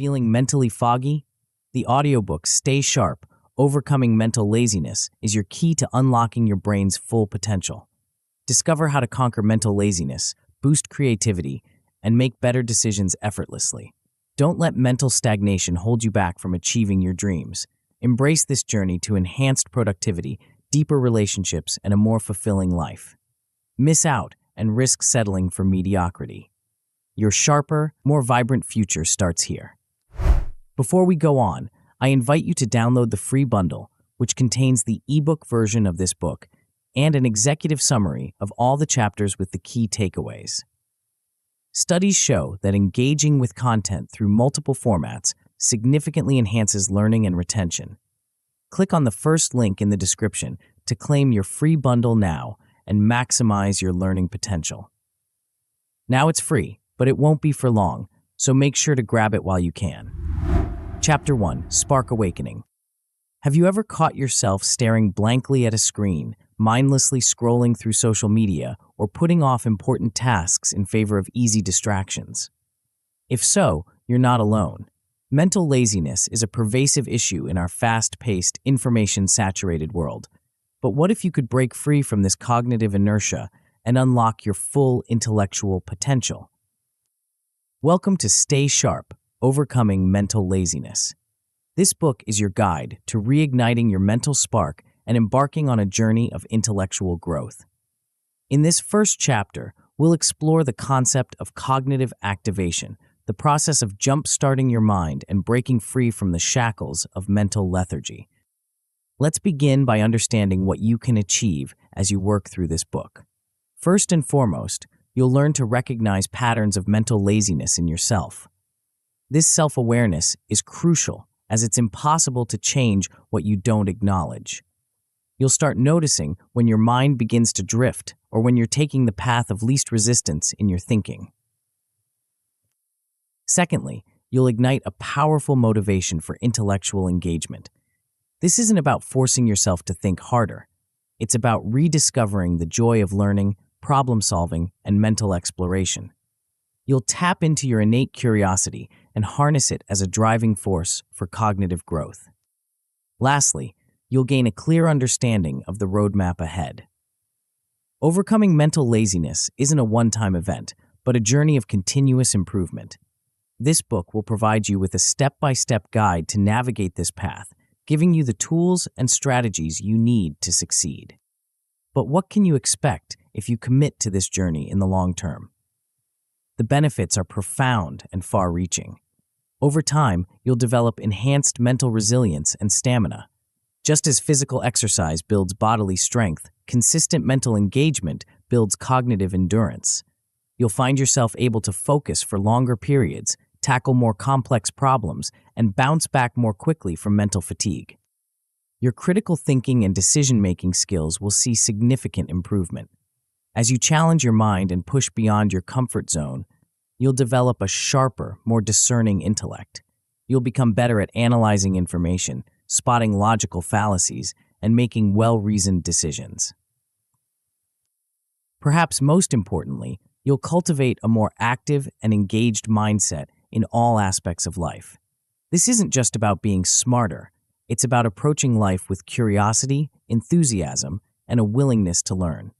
Feeling mentally foggy? The audiobook Stay Sharp, Overcoming Mental Laziness is your key to unlocking your brain's full potential. Discover how to conquer mental laziness, boost creativity, and make better decisions effortlessly. Don't let mental stagnation hold you back from achieving your dreams. Embrace this journey to enhanced productivity, deeper relationships, and a more fulfilling life. Miss out and risk settling for mediocrity. Your sharper, more vibrant future starts here. Before we go on, I invite you to download the free bundle, which contains the ebook version of this book and an executive summary of all the chapters with the key takeaways. Studies show that engaging with content through multiple formats significantly enhances learning and retention. Click on the first link in the description to claim your free bundle now and maximize your learning potential. Now it's free, but it won't be for long, so make sure to grab it while you can. Chapter 1: Spark Awakening. Have you ever caught yourself staring blankly at a screen, mindlessly scrolling through social media, or putting off important tasks in favor of easy distractions? If so, you're not alone. Mental laziness is a pervasive issue in our fast-paced, information-saturated world. But what if you could break free from this cognitive inertia and unlock your full intellectual potential? Welcome to Stay Sharp, Overcoming Mental Laziness. This book is your guide to reigniting your mental spark and embarking on a journey of intellectual growth. In this first chapter, we'll explore the concept of cognitive activation, the process of jump-starting your mind and breaking free from the shackles of mental lethargy. Let's begin by understanding what you can achieve as you work through this book. First and foremost, you'll learn to recognize patterns of mental laziness in yourself. This self-awareness is crucial, as it's impossible to change what you don't acknowledge. You'll start noticing when your mind begins to drift or when you're taking the path of least resistance in your thinking. Secondly, you'll ignite a powerful motivation for intellectual engagement. This isn't about forcing yourself to think harder. It's about rediscovering the joy of learning, problem-solving, and mental exploration. You'll tap into your innate curiosity and harness it as a driving force for cognitive growth. Lastly, you'll gain a clear understanding of the roadmap ahead. Overcoming mental laziness isn't a one-time event, but a journey of continuous improvement. This book will provide you with a step-by-step guide to navigate this path, giving you the tools and strategies you need to succeed. But what can you expect if you commit to this journey in the long term? The benefits are profound and far-reaching. Over time, you'll develop enhanced mental resilience and stamina. Just as physical exercise builds bodily strength, consistent mental engagement builds cognitive endurance. You'll find yourself able to focus for longer periods, tackle more complex problems, and bounce back more quickly from mental fatigue. Your critical thinking and decision-making skills will see significant improvement. As you challenge your mind and push beyond your comfort zone, you'll develop a sharper, more discerning intellect. You'll become better at analyzing information, spotting logical fallacies, and making well-reasoned decisions. Perhaps most importantly, you'll cultivate a more active and engaged mindset in all aspects of life. This isn't just about being smarter. It's about approaching life with curiosity, enthusiasm, and a willingness to learn.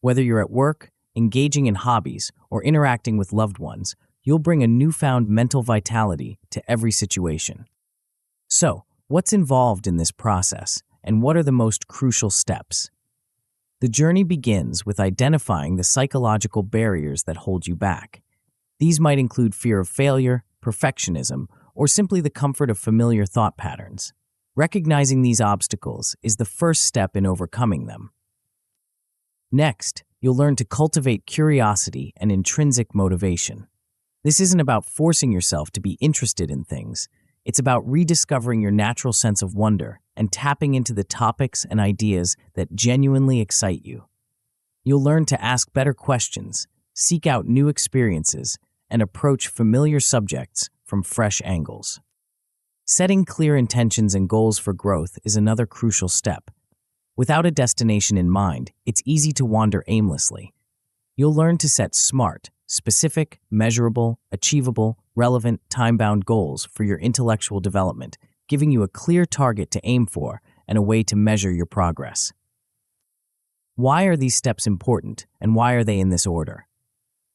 Whether you're at work, engaging in hobbies, or interacting with loved ones, you'll bring a newfound mental vitality to every situation. So, what's involved in this process, and what are the most crucial steps? The journey begins with identifying the psychological barriers that hold you back. These might include fear of failure, perfectionism, or simply the comfort of familiar thought patterns. Recognizing these obstacles is the first step in overcoming them. Next, you'll learn to cultivate curiosity and intrinsic motivation. This isn't about forcing yourself to be interested in things. It's about rediscovering your natural sense of wonder and tapping into the topics and ideas that genuinely excite you. You'll learn to ask better questions, seek out new experiences, and approach familiar subjects from fresh angles. Setting clear intentions and goals for growth is another crucial step. Without a destination in mind, it's easy to wander aimlessly. You'll learn to set smart, specific, measurable, achievable, relevant, time-bound goals for your intellectual development, giving you a clear target to aim for and a way to measure your progress. Why are these steps important, and why are they in this order?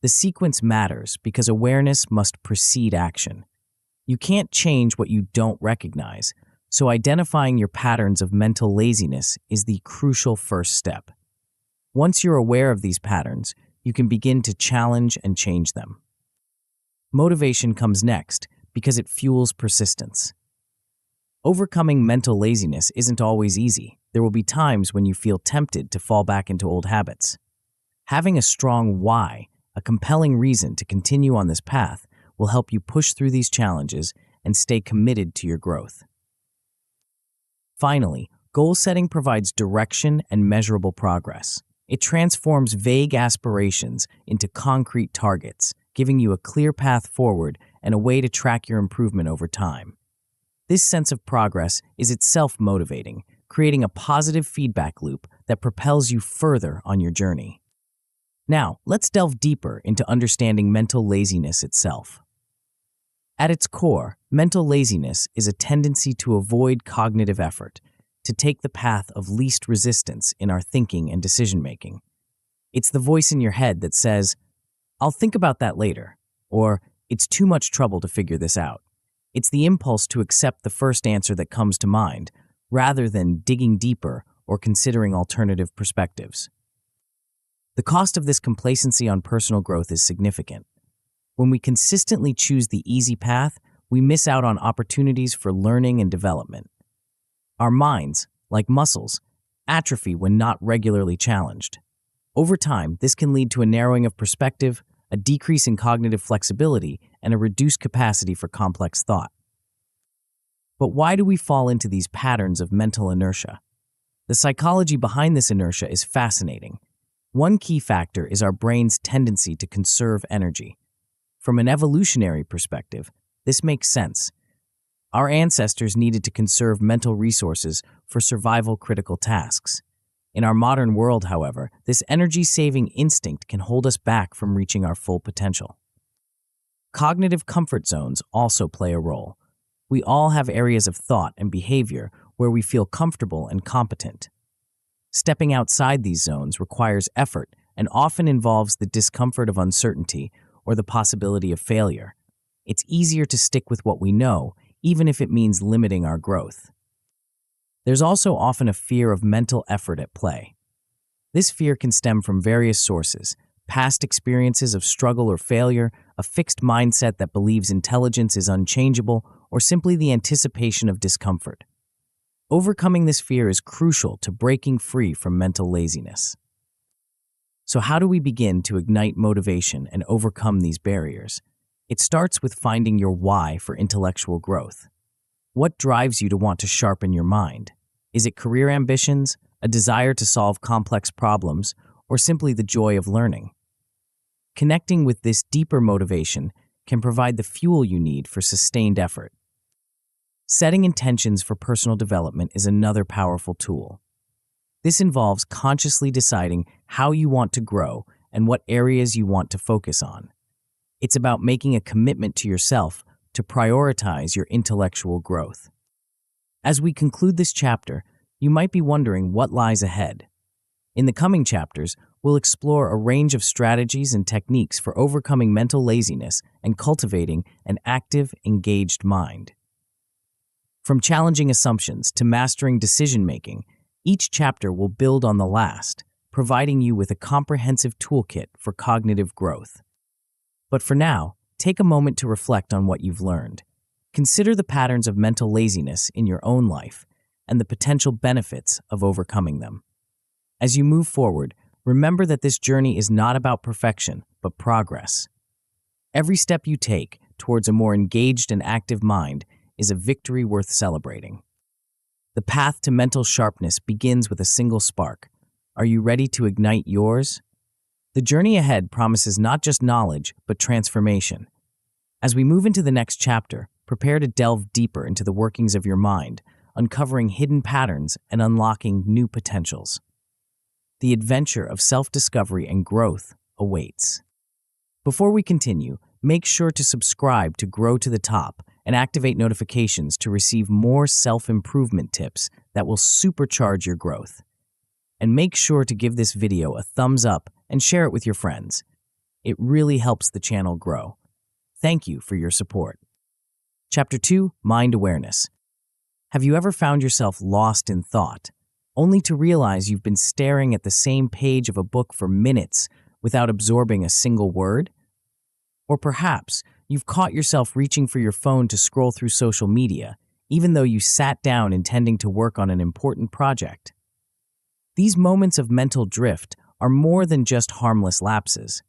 The sequence matters because awareness must precede action. You can't change what you don't recognize, so identifying your patterns of mental laziness is the crucial first step. Once you're aware of these patterns, you can begin to challenge and change them. Motivation comes next because it fuels persistence. Overcoming mental laziness isn't always easy. There will be times when you feel tempted to fall back into old habits. Having a strong why, a compelling reason to continue on this path, will help you push through these challenges and stay committed to your growth. Finally, goal setting provides direction and measurable progress. It transforms vague aspirations into concrete targets, giving you a clear path forward and a way to track your improvement over time. This sense of progress is itself motivating, creating a positive feedback loop that propels you further on your journey. Now, let's delve deeper into understanding mental laziness itself. At its core, mental laziness is a tendency to avoid cognitive effort, to take the path of least resistance in our thinking and decision-making. It's the voice in your head that says, "I'll think about that later," or "It's too much trouble to figure this out." It's the impulse to accept the first answer that comes to mind, rather than digging deeper or considering alternative perspectives. The cost of this complacency on personal growth is significant. When we consistently choose the easy path, we miss out on opportunities for learning and development. Our minds, like muscles, atrophy when not regularly challenged. Over time, this can lead to a narrowing of perspective, a decrease in cognitive flexibility, and a reduced capacity for complex thought. But why do we fall into these patterns of mental inertia? The psychology behind this inertia is fascinating. One key factor is our brain's tendency to conserve energy. From an evolutionary perspective, this makes sense. Our ancestors needed to conserve mental resources for survival-critical tasks. In our modern world, however, this energy-saving instinct can hold us back from reaching our full potential. Cognitive comfort zones also play a role. We all have areas of thought and behavior where we feel comfortable and competent. Stepping outside these zones requires effort and often involves the discomfort of uncertainty or the possibility of failure. It's easier to stick with what we know, even if it means limiting our growth. There's also often a fear of mental effort at play. This fear can stem from various sources: past experiences of struggle or failure, a fixed mindset that believes intelligence is unchangeable, or simply the anticipation of discomfort. Overcoming this fear is crucial to breaking free from mental laziness. So how do we begin to ignite motivation and overcome these barriers? It starts with finding your why for intellectual growth. What drives you to want to sharpen your mind? Is it career ambitions, a desire to solve complex problems, or simply the joy of learning? Connecting with this deeper motivation can provide the fuel you need for sustained effort. Setting intentions for personal development is another powerful tool. This involves consciously deciding how you want to grow and what areas you want to focus on. It's about making a commitment to yourself to prioritize your intellectual growth. As we conclude this chapter, you might be wondering what lies ahead. In the coming chapters, we'll explore a range of strategies and techniques for overcoming mental laziness and cultivating an active, engaged mind. From challenging assumptions to mastering decision-making, each chapter will build on the last, providing you with a comprehensive toolkit for cognitive growth. But for now, take a moment to reflect on what you've learned. Consider the patterns of mental laziness in your own life and the potential benefits of overcoming them. As you move forward, remember that this journey is not about perfection, but progress. Every step you take towards a more engaged and active mind is a victory worth celebrating. The path to mental sharpness begins with a single spark. Are you ready to ignite yours? The journey ahead promises not just knowledge, but transformation. As we move into the next chapter, prepare to delve deeper into the workings of your mind, uncovering hidden patterns and unlocking new potentials. The adventure of self-discovery and growth awaits. Before we continue, make sure to subscribe to Grow to the Top and activate notifications to receive more self-improvement tips that will supercharge your growth. And make sure to give this video a thumbs up and share it with your friends. It really helps the channel grow. Thank you for your support. Chapter 2, Mind Awareness. Have you ever found yourself lost in thought, only to realize you've been staring at the same page of a book for minutes without absorbing a single word? Or perhaps you've caught yourself reaching for your phone to scroll through social media, even though you sat down intending to work on an important project. These moments of mental drift are more than just harmless lapses.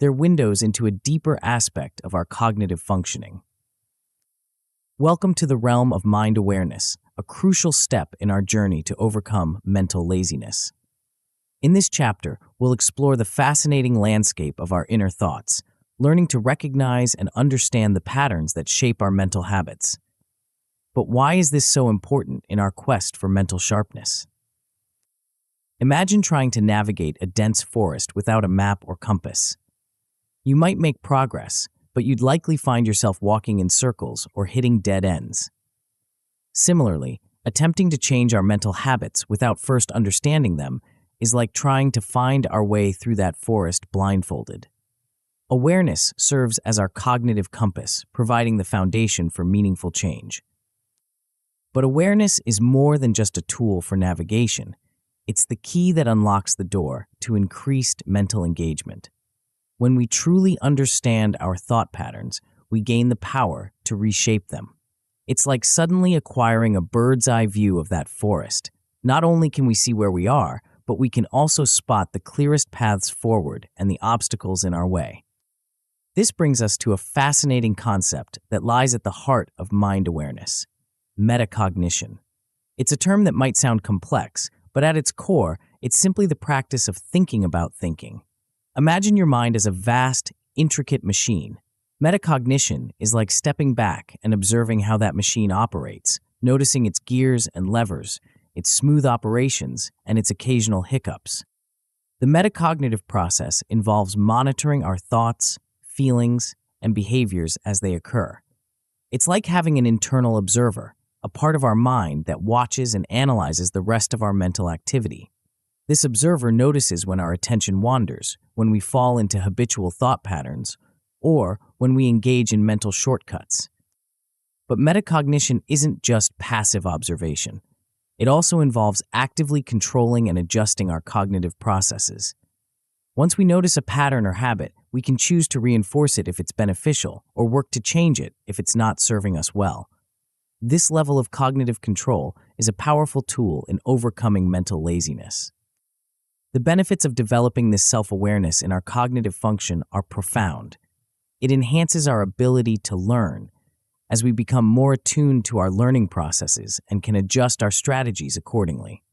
They're windows into a deeper aspect of our cognitive functioning. Welcome to the realm of mind awareness, a crucial step in our journey to overcome mental laziness. In this chapter, we'll explore the fascinating landscape of our inner thoughts, learning to recognize and understand the patterns that shape our mental habits. But why is this so important in our quest for mental sharpness? Imagine trying to navigate a dense forest without a map or compass. You might make progress, but you'd likely find yourself walking in circles or hitting dead ends. Similarly, attempting to change our mental habits without first understanding them is like trying to find our way through that forest blindfolded. Awareness serves as our cognitive compass, providing the foundation for meaningful change. But awareness is more than just a tool for navigation. It's the key that unlocks the door to increased mental engagement. When we truly understand our thought patterns, we gain the power to reshape them. It's like suddenly acquiring a bird's-eye view of that forest. Not only can we see where we are, but we can also spot the clearest paths forward and the obstacles in our way. This brings us to a fascinating concept that lies at the heart of mind awareness: metacognition. It's a term that might sound complex, but at its core, it's simply the practice of thinking about thinking. Imagine your mind as a vast, intricate machine. Metacognition is like stepping back and observing how that machine operates, noticing its gears and levers, its smooth operations, and its occasional hiccups. The metacognitive process involves monitoring our thoughts, feelings, and behaviors as they occur. It's like having an internal observer, a part of our mind that watches and analyzes the rest of our mental activity. This observer notices when our attention wanders, when we fall into habitual thought patterns, or when we engage in mental shortcuts. But metacognition isn't just passive observation. It also involves actively controlling and adjusting our cognitive processes. Once we notice a pattern or habit, we can choose to reinforce it if it's beneficial, or work to change it if it's not serving us well. This level of cognitive control is a powerful tool in overcoming mental laziness. The benefits of developing this self-awareness in our cognitive function are profound. It enhances our ability to learn, as we become more attuned to our learning processes and can adjust our strategies accordingly.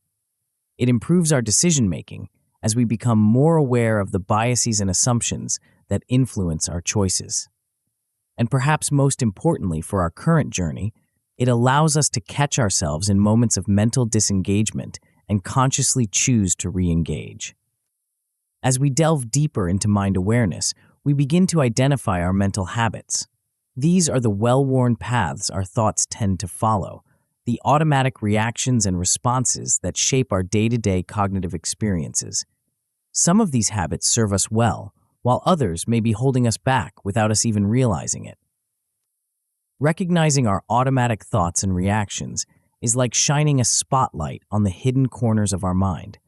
It improves our decision-making, as we become more aware of the biases and assumptions that influence our choices. And perhaps most importantly for our current journey, it allows us to catch ourselves in moments of mental disengagement and consciously choose to re-engage. As we delve deeper into mind awareness, we begin to identify our mental habits. These are the well-worn paths our thoughts tend to follow, the automatic reactions and responses that shape our day-to-day cognitive experiences. Some of these habits serve us well, while others may be holding us back without us even realizing it. Recognizing our automatic thoughts and reactions is like shining a spotlight on the hidden corners of our mind.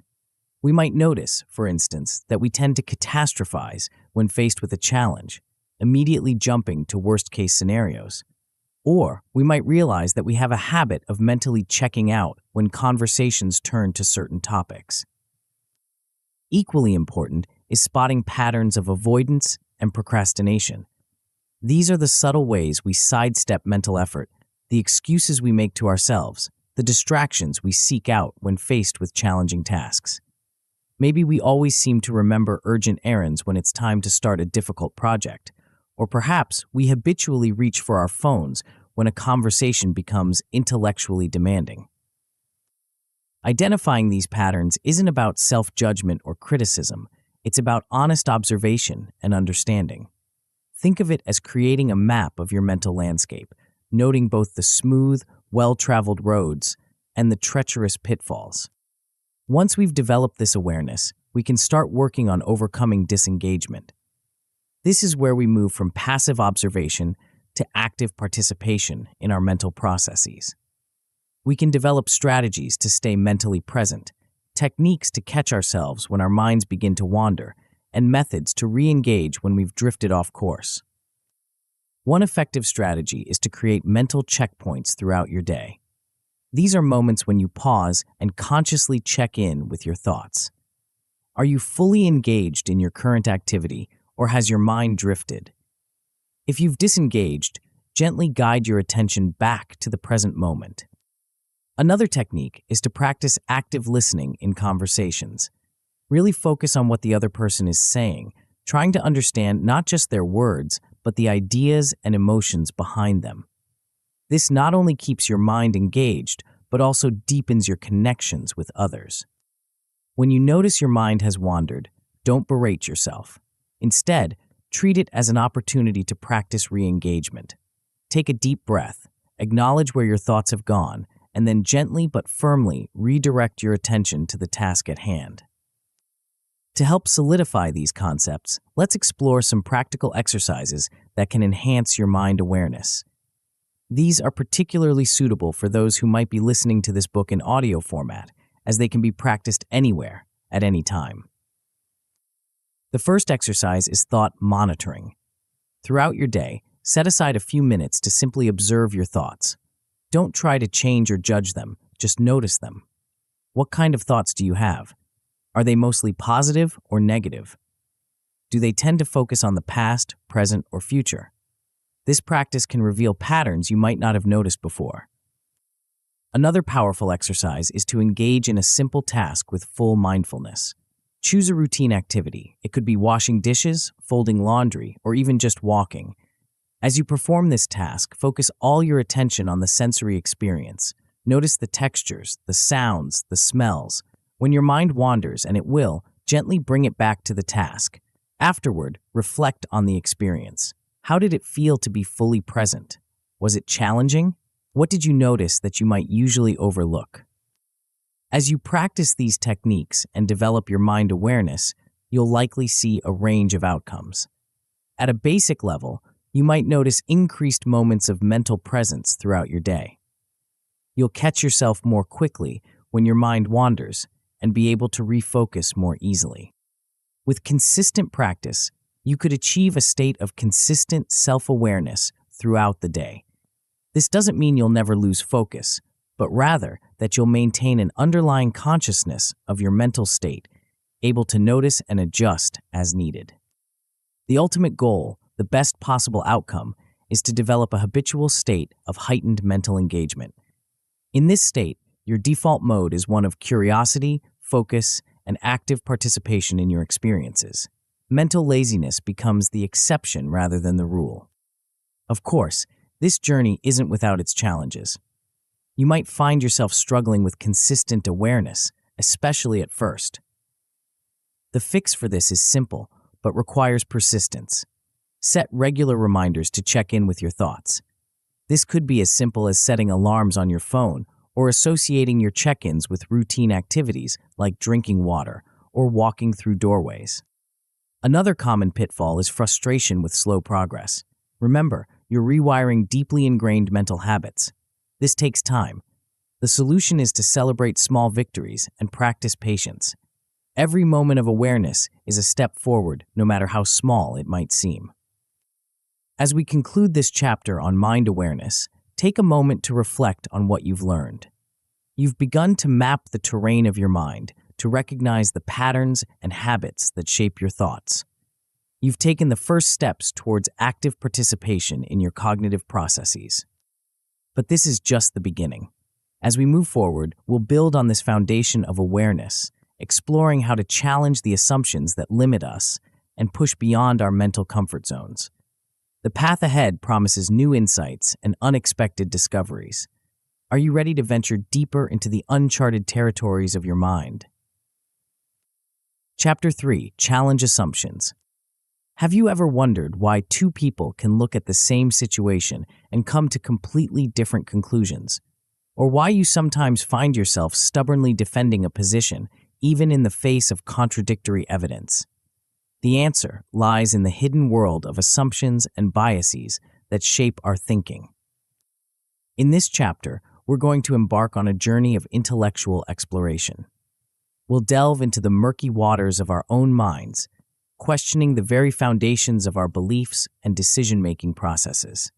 We might notice, for instance, that we tend to catastrophize when faced with a challenge, immediately jumping to worst-case scenarios. Or we might realize that we have a habit of mentally checking out when conversations turn to certain topics. Equally important is spotting patterns of avoidance and procrastination. These are the subtle ways we sidestep mental effort, the excuses we make to ourselves, the distractions we seek out when faced with challenging tasks. Maybe we always seem to remember urgent errands when it's time to start a difficult project, or perhaps we habitually reach for our phones when a conversation becomes intellectually demanding. Identifying these patterns isn't about self-judgment or criticism, it's about honest observation and understanding. Think of it as creating a map of your mental landscape, noting both the smooth, well-traveled roads and the treacherous pitfalls. Once we've developed this awareness, we can start working on overcoming disengagement. This is where we move from passive observation to active participation in our mental processes. We can develop strategies to stay mentally present, techniques to catch ourselves when our minds begin to wander, and methods to re-engage when we've drifted off course. One effective strategy is to create mental checkpoints throughout your day. These are moments when you pause and consciously check in with your thoughts. Are you fully engaged in your current activity, or has your mind drifted? If you've disengaged, gently guide your attention back to the present moment. Another technique is to practice active listening in conversations. Really focus on what the other person is saying, trying to understand not just their words, but the ideas and emotions behind them. This not only keeps your mind engaged, but also deepens your connections with others. When you notice your mind has wandered, don't berate yourself. Instead, treat it as an opportunity to practice re-engagement. Take a deep breath, acknowledge where your thoughts have gone, and then gently but firmly redirect your attention to the task at hand. To help solidify these concepts, let's explore some practical exercises that can enhance your mind awareness. These are particularly suitable for those who might be listening to this book in audio format, as they can be practiced anywhere, at any time. The first exercise is thought monitoring. Throughout your day, set aside a few minutes to simply observe your thoughts. Don't try to change or judge them, just notice them. What kind of thoughts do you have? Are they mostly positive or negative? Do they tend to focus on the past, present, or future? This practice can reveal patterns you might not have noticed before. Another powerful exercise is to engage in a simple task with full mindfulness. Choose a routine activity. It could be washing dishes, folding laundry, or even just walking. As you perform this task, focus all your attention on the sensory experience. Notice the textures, the sounds, the smells. When your mind wanders, and it will, gently bring it back to the task. Afterward, reflect on the experience. How did it feel to be fully present? Was it challenging? What did you notice that you might usually overlook? As you practice these techniques and develop your mind awareness, you'll likely see a range of outcomes. At a basic level, you might notice increased moments of mental presence throughout your day. You'll catch yourself more quickly when your mind wanders and be able to refocus more easily. With consistent practice, you could achieve a state of consistent self-awareness throughout the day. This doesn't mean you'll never lose focus, but rather that you'll maintain an underlying consciousness of your mental state, able to notice and adjust as needed. The ultimate goal, the best possible outcome, is to develop a habitual state of heightened mental engagement. In this state, your default mode is one of curiosity, focus, and active participation in your experiences. Mental laziness becomes the exception rather than the rule. Of course, this journey isn't without its challenges. You might find yourself struggling with consistent awareness, especially at first. The fix for this is simple, but requires persistence. Set regular reminders to check in with your thoughts. This could be as simple as setting alarms on your phone or associating your check-ins with routine activities like drinking water or walking through doorways. Another common pitfall is frustration with slow progress. Remember, you're rewiring deeply ingrained mental habits. This takes time. The solution is to celebrate small victories and practice patience. Every moment of awareness is a step forward, no matter how small it might seem. As we conclude this chapter on mind awareness, take a moment to reflect on what you've learned. You've begun to map the terrain of your mind, to recognize the patterns and habits that shape your thoughts. You've taken the first steps towards active participation in your cognitive processes. But this is just the beginning. As we move forward, we'll build on this foundation of awareness, exploring how to challenge the assumptions that limit us and push beyond our mental comfort zones. The path ahead promises new insights and unexpected discoveries. Are you ready to venture deeper into the uncharted territories of your mind? Chapter 3: Challenge Assumptions. Have you ever wondered why two people can look at the same situation and come to completely different conclusions? Or why you sometimes find yourself stubbornly defending a position, even in the face of contradictory evidence? The answer lies in the hidden world of assumptions and biases that shape our thinking. In this chapter, we're going to embark on a journey of intellectual exploration. We'll delve into the murky waters of our own minds, questioning the very foundations of our beliefs and decision-making processes.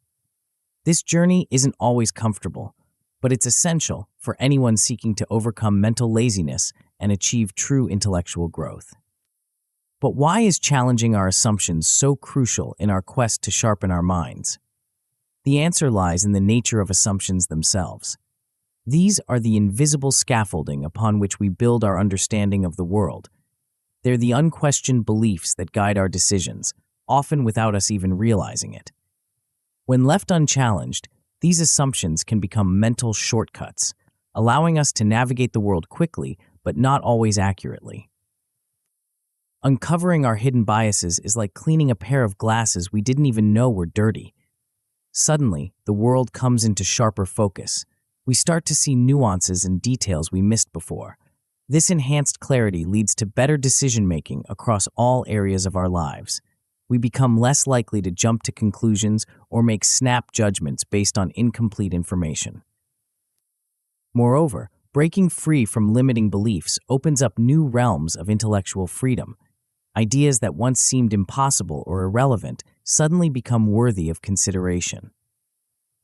This journey isn't always comfortable, but it's essential for anyone seeking to overcome mental laziness and achieve true intellectual growth. But why is challenging our assumptions so crucial in our quest to sharpen our minds? The answer lies in the nature of assumptions themselves. These are the invisible scaffolding upon which we build our understanding of the world. They're the unquestioned beliefs that guide our decisions, often without us even realizing it. When left unchallenged, these assumptions can become mental shortcuts, allowing us to navigate the world quickly but not always accurately. Uncovering our hidden biases is like cleaning a pair of glasses we didn't even know were dirty. Suddenly, the world comes into sharper focus. We start to see nuances and details we missed before. This enhanced clarity leads to better decision-making across all areas of our lives. We become less likely to jump to conclusions or make snap judgments based on incomplete information. Moreover, breaking free from limiting beliefs opens up new realms of intellectual freedom. Ideas that once seemed impossible or irrelevant suddenly become worthy of consideration.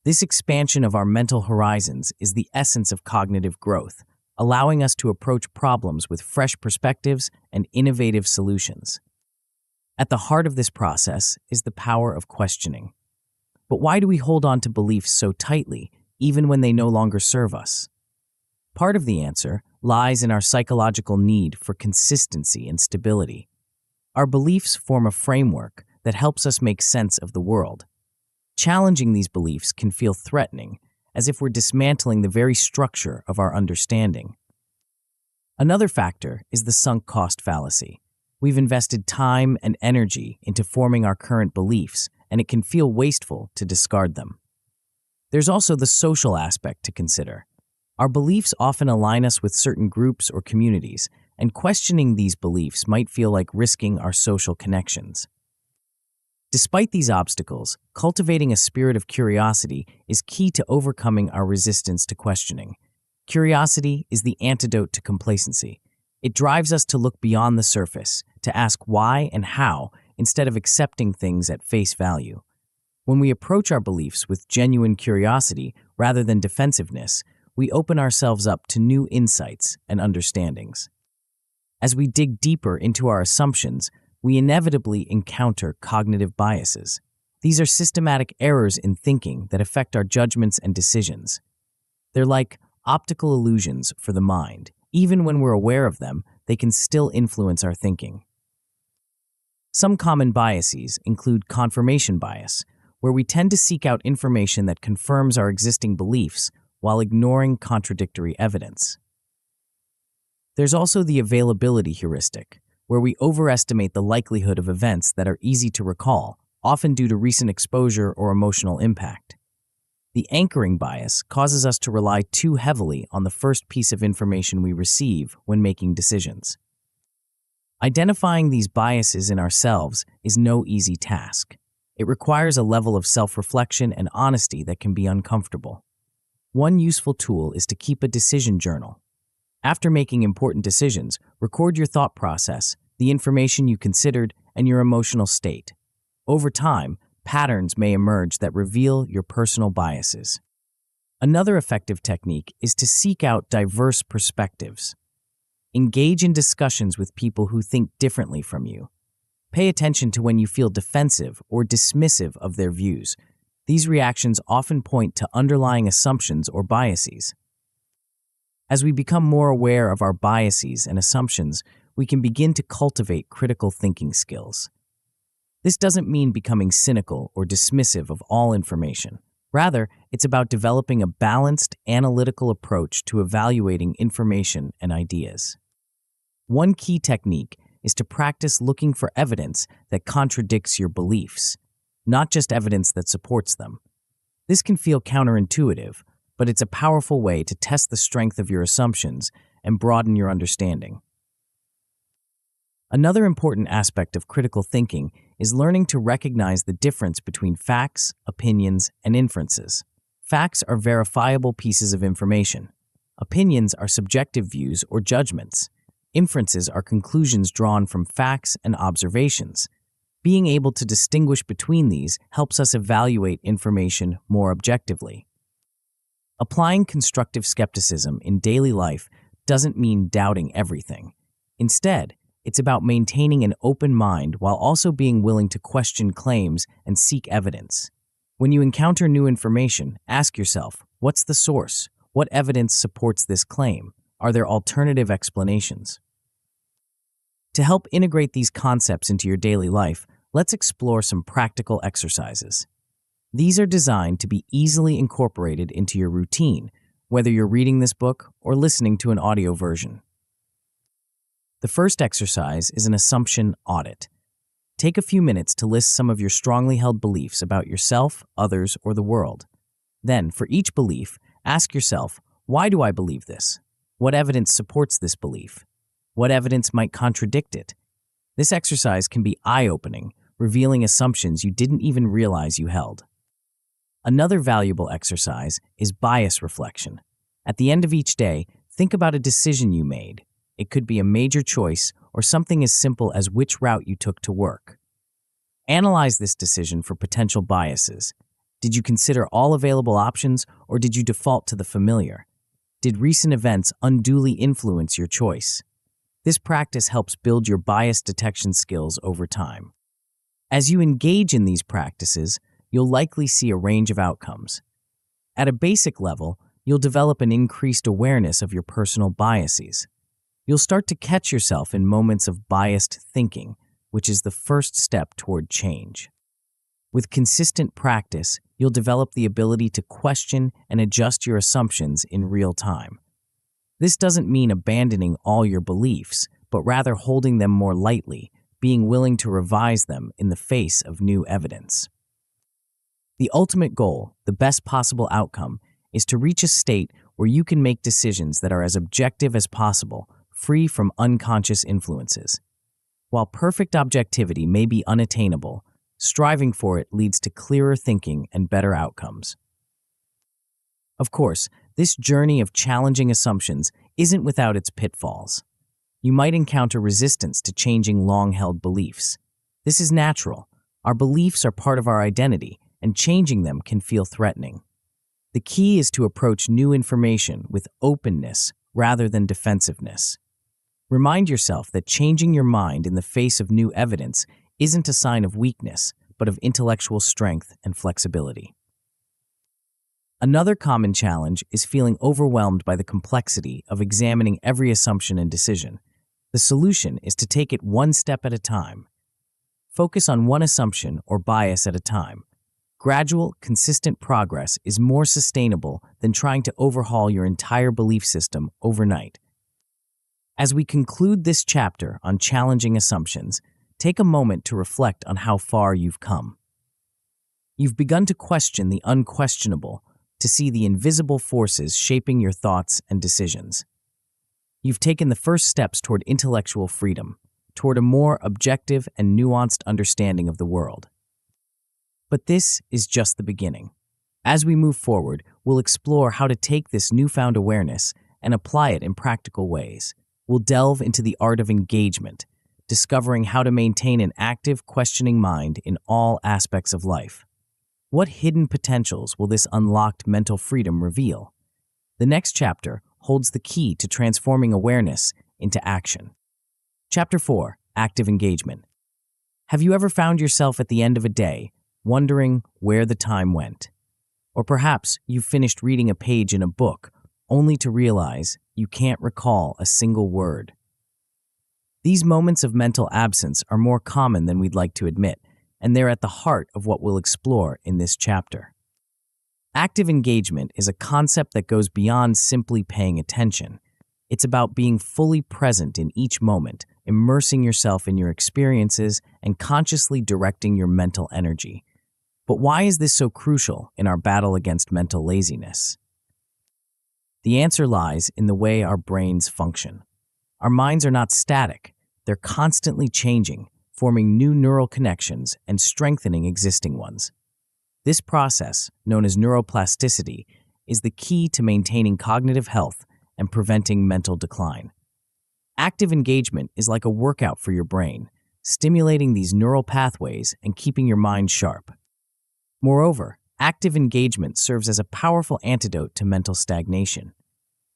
This expansion of our mental horizons is the essence of cognitive growth, allowing us to approach problems with fresh perspectives and innovative solutions. At the heart of this process is the power of questioning. But why do we hold on to beliefs so tightly, even when they no longer serve us? Part of the answer lies in our psychological need for consistency and stability. Our beliefs form a framework that helps us make sense of the world. Challenging these beliefs can feel threatening, as if we're dismantling the very structure of our understanding. Another factor is the sunk cost fallacy. We've invested time and energy into forming our current beliefs, and it can feel wasteful to discard them. There's also the social aspect to consider. Our beliefs often align us with certain groups or communities, and questioning these beliefs might feel like risking our social connections. Despite these obstacles, cultivating a spirit of curiosity is key to overcoming our resistance to questioning. Curiosity is the antidote to complacency. It drives us to look beyond the surface, to ask why and how, instead of accepting things at face value. When we approach our beliefs with genuine curiosity rather than defensiveness, we open ourselves up to new insights and understandings. As we dig deeper into our assumptions, we inevitably encounter cognitive biases. These are systematic errors in thinking that affect our judgments and decisions. They're like optical illusions for the mind. Even when we're aware of them, they can still influence our thinking. Some common biases include confirmation bias, where we tend to seek out information that confirms our existing beliefs while ignoring contradictory evidence. There's also the availability heuristic, where we overestimate the likelihood of events that are easy to recall, often due to recent exposure or emotional impact. The anchoring bias causes us to rely too heavily on the first piece of information we receive when making decisions. Identifying these biases in ourselves is no easy task. It requires a level of self-reflection and honesty that can be uncomfortable. One useful tool is to keep a decision journal. After making important decisions, record your thought process, the information you considered, and your emotional state. Over time, patterns may emerge that reveal your personal biases. Another effective technique is to seek out diverse perspectives. Engage in discussions with people who think differently from you. Pay attention to when you feel defensive or dismissive of their views. These reactions often point to underlying assumptions or biases. As we become more aware of our biases and assumptions, we can begin to cultivate critical thinking skills. This doesn't mean becoming cynical or dismissive of all information. Rather, it's about developing a balanced, analytical approach to evaluating information and ideas. One key technique is to practice looking for evidence that contradicts your beliefs, not just evidence that supports them. This can feel counterintuitive, but it's a powerful way to test the strength of your assumptions and broaden your understanding. Another important aspect of critical thinking is learning to recognize the difference between facts, opinions, and inferences. Facts are verifiable pieces of information. Opinions are subjective views or judgments. Inferences are conclusions drawn from facts and observations. Being able to distinguish between these helps us evaluate information more objectively. Applying constructive skepticism in daily life doesn't mean doubting everything. Instead, it's about maintaining an open mind while also being willing to question claims and seek evidence. When you encounter new information, ask yourself, what's the source? What evidence supports this claim? Are there alternative explanations? To help integrate these concepts into your daily life, let's explore some practical exercises. These are designed to be easily incorporated into your routine, whether you're reading this book or listening to an audio version. The first exercise is an assumption audit. Take a few minutes to list some of your strongly held beliefs about yourself, others, or the world. Then, for each belief, ask yourself, why do I believe this? What evidence supports this belief? What evidence might contradict it? This exercise can be eye-opening, revealing assumptions you didn't even realize you held. Another valuable exercise is bias reflection. At the end of each day, think about a decision you made. It could be a major choice or something as simple as which route you took to work. Analyze this decision for potential biases. Did you consider all available options, or did you default to the familiar? Did recent events unduly influence your choice? This practice helps build your bias detection skills over time. As you engage in these practices, you'll likely see a range of outcomes. At a basic level, you'll develop an increased awareness of your personal biases. You'll start to catch yourself in moments of biased thinking, which is the first step toward change. With consistent practice, you'll develop the ability to question and adjust your assumptions in real time. This doesn't mean abandoning all your beliefs, but rather holding them more lightly, being willing to revise them in the face of new evidence. The ultimate goal, the best possible outcome, is to reach a state where you can make decisions that are as objective as possible, free from unconscious influences. While perfect objectivity may be unattainable, striving for it leads to clearer thinking and better outcomes. Of course, this journey of challenging assumptions isn't without its pitfalls. You might encounter resistance to changing long-held beliefs. This is natural. Our beliefs are part of our identity, and changing them can feel threatening. The key is to approach new information with openness rather than defensiveness. Remind yourself that changing your mind in the face of new evidence isn't a sign of weakness, but of intellectual strength and flexibility. Another common challenge is feeling overwhelmed by the complexity of examining every assumption and decision. The solution is to take it one step at a time. Focus on one assumption or bias at a time. Gradual, consistent progress is more sustainable than trying to overhaul your entire belief system overnight. As we conclude this chapter on challenging assumptions, take a moment to reflect on how far you've come. You've begun to question the unquestionable, to see the invisible forces shaping your thoughts and decisions. You've taken the first steps toward intellectual freedom, toward a more objective and nuanced understanding of the world. But this is just the beginning. As we move forward, we'll explore how to take this newfound awareness and apply it in practical ways. We'll delve into the art of engagement, discovering how to maintain an active, questioning mind in all aspects of life. What hidden potentials will this unlocked mental freedom reveal? The next chapter holds the key to transforming awareness into action. Chapter 4, Active Engagement. Have you ever found yourself at the end of a day, wondering where the time went? Or perhaps you've finished reading a page in a book, only to realize you can't recall a single word. These moments of mental absence are more common than we'd like to admit, and they're at the heart of what we'll explore in this chapter. Active engagement is a concept that goes beyond simply paying attention. It's about being fully present in each moment, immersing yourself in your experiences and consciously directing your mental energy. But why is this so crucial in our battle against mental laziness? The answer lies in the way our brains function. Our minds are not static, they're constantly changing, forming new neural connections and strengthening existing ones. This process, known as neuroplasticity, is the key to maintaining cognitive health and preventing mental decline. Active engagement is like a workout for your brain, stimulating these neural pathways and keeping your mind sharp. Moreover, active engagement serves as a powerful antidote to mental stagnation.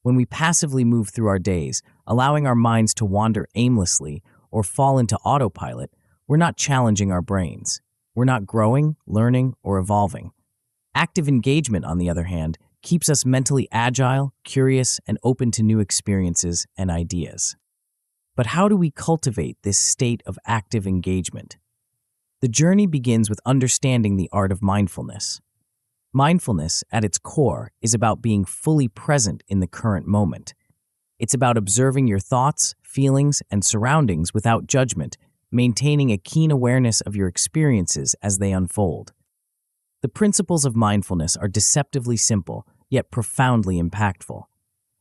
When we passively move through our days, allowing our minds to wander aimlessly or fall into autopilot, we're not challenging our brains. We're not growing, learning, or evolving. Active engagement, on the other hand, keeps us mentally agile, curious, and open to new experiences and ideas. But how do we cultivate this state of active engagement? The journey begins with understanding the art of mindfulness. Mindfulness, at its core, is about being fully present in the current moment. It's about observing your thoughts, feelings, and surroundings without judgment, maintaining a keen awareness of your experiences as they unfold. The principles of mindfulness are deceptively simple, yet profoundly impactful.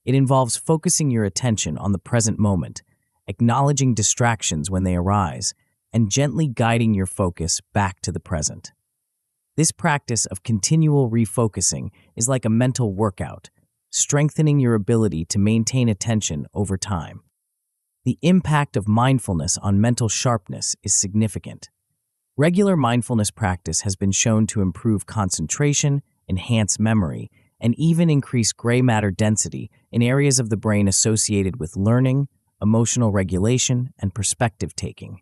It involves focusing your attention on the present moment, acknowledging distractions when they arise, and gently guiding your focus back to the present. This practice of continual refocusing is like a mental workout, strengthening your ability to maintain attention over time. The impact of mindfulness on mental sharpness is significant. Regular mindfulness practice has been shown to improve concentration, enhance memory, and even increase gray matter density in areas of the brain associated with learning, emotional regulation, and perspective taking.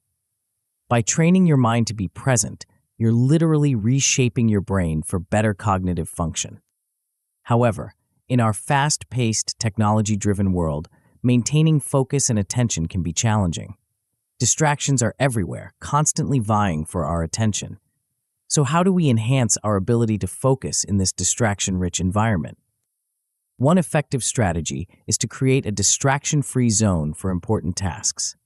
By training your mind to be present, you're literally reshaping your brain for better cognitive function. However, in our fast-paced, technology-driven world, maintaining focus and attention can be challenging. Distractions are everywhere, constantly vying for our attention. So how do we enhance our ability to focus in this distraction-rich environment? One effective strategy is to create a distraction-free zone for important tasks.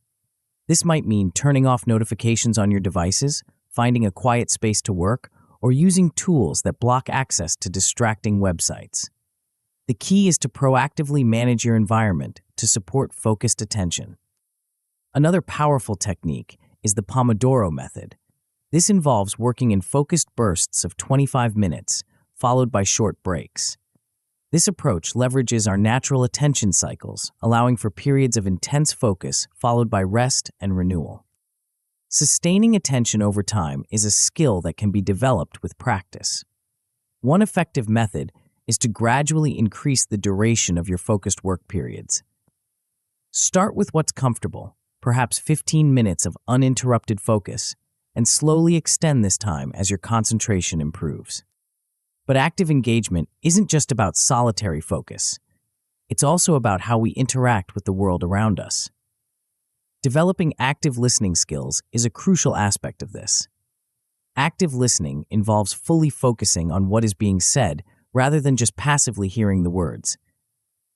This might mean turning off notifications on your devices, finding a quiet space to work, or using tools that block access to distracting websites. The key is to proactively manage your environment to support focused attention. Another powerful technique is the Pomodoro method. This involves working in focused bursts of 25 minutes, followed by short breaks. This approach leverages our natural attention cycles, allowing for periods of intense focus followed by rest and renewal. Sustaining attention over time is a skill that can be developed with practice. One effective method is to gradually increase the duration of your focused work periods. Start with what's comfortable, perhaps 15 minutes of uninterrupted focus, and slowly extend this time as your concentration improves. But active engagement isn't just about solitary focus. It's also about how we interact with the world around us. Developing active listening skills is a crucial aspect of this. Active listening involves fully focusing on what is being said rather than just passively hearing the words.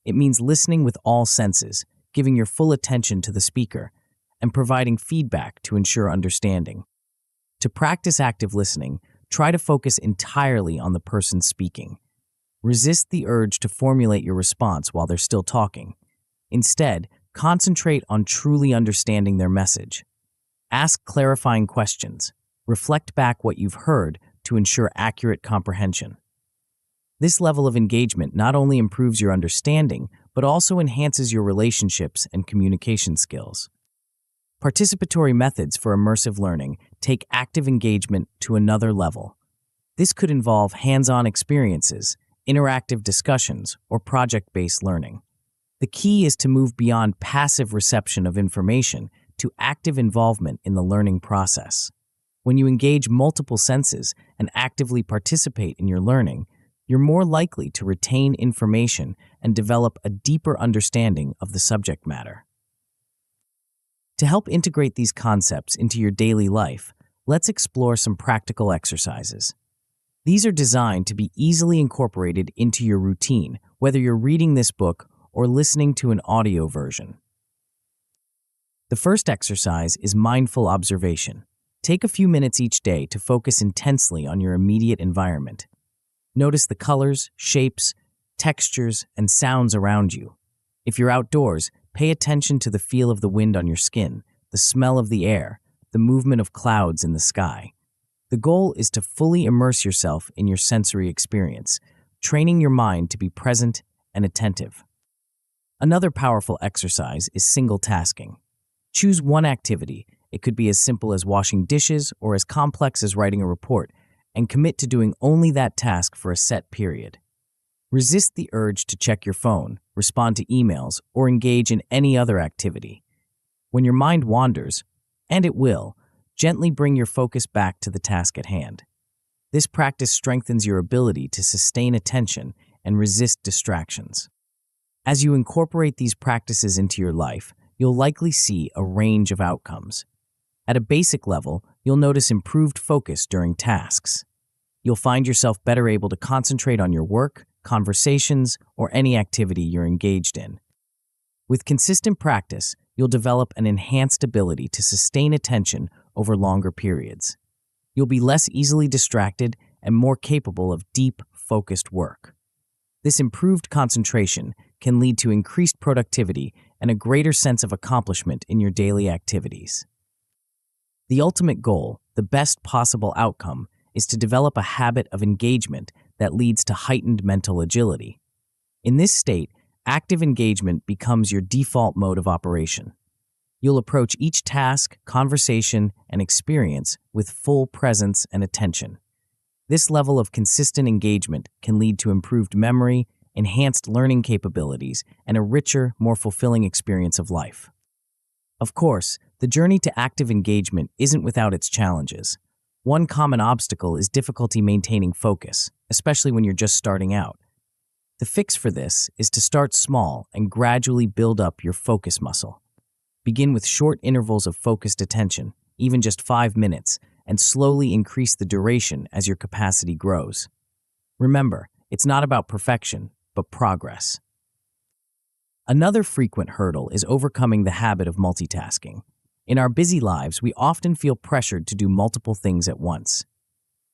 It means listening with all senses, giving your full attention to the speaker, and providing feedback to ensure understanding. To practice active listening, try to focus entirely on the person speaking. Resist the urge to formulate your response while they're still talking. Instead, concentrate on truly understanding their message. Ask clarifying questions. Reflect back what you've heard to ensure accurate comprehension. This level of engagement not only improves your understanding, but also enhances your relationships and communication skills. Participatory methods for immersive learning take active engagement to another level. This could involve hands-on experiences, interactive discussions, or project-based learning. The key is to move beyond passive reception of information to active involvement in the learning process. When you engage multiple senses and actively participate in your learning, you're more likely to retain information and develop a deeper understanding of the subject matter. To help integrate these concepts into your daily life, let's explore some practical exercises. These are designed to be easily incorporated into your routine, whether you're reading this book or listening to an audio version. The first exercise is mindful observation. Take a few minutes each day to focus intensely on your immediate environment. Notice the colors, shapes, textures, and sounds around you. If you're outdoors, pay attention to the feel of the wind on your skin, the smell of the air, the movement of clouds in the sky. The goal is to fully immerse yourself in your sensory experience, training your mind to be present and attentive. Another powerful exercise is single tasking. Choose one activity. It could be as simple as washing dishes or as complex as writing a report, and commit to doing only that task for a set period. Resist the urge to check your phone, respond to emails, or engage in any other activity. When your mind wanders, and it will, gently bring your focus back to the task at hand. This practice strengthens your ability to sustain attention and resist distractions. As you incorporate these practices into your life, you'll likely see a range of outcomes. At a basic level, you'll notice improved focus during tasks. You'll find yourself better able to concentrate on your work, conversations, or any activity you're engaged in. With consistent practice, you'll develop an enhanced ability to sustain attention over longer periods. You'll be less easily distracted and more capable of deep, focused work. This improved concentration can lead to increased productivity and a greater sense of accomplishment in your daily activities. The ultimate goal, the best possible outcome, is to develop a habit of engagement that leads to heightened mental agility. In this state, active engagement becomes your default mode of operation. You'll approach each task, conversation, and experience with full presence and attention. This level of consistent engagement can lead to improved memory, enhanced learning capabilities, and a richer, more fulfilling experience of life. Of course, the journey to active engagement isn't without its challenges. One common obstacle is difficulty maintaining focus, especially when you're just starting out. The fix for this is to start small and gradually build up your focus muscle. Begin with short intervals of focused attention, even just 5 minutes, and slowly increase the duration as your capacity grows. Remember, it's not about perfection, but progress. Another frequent hurdle is overcoming the habit of multitasking. In our busy lives, we often feel pressured to do multiple things at once.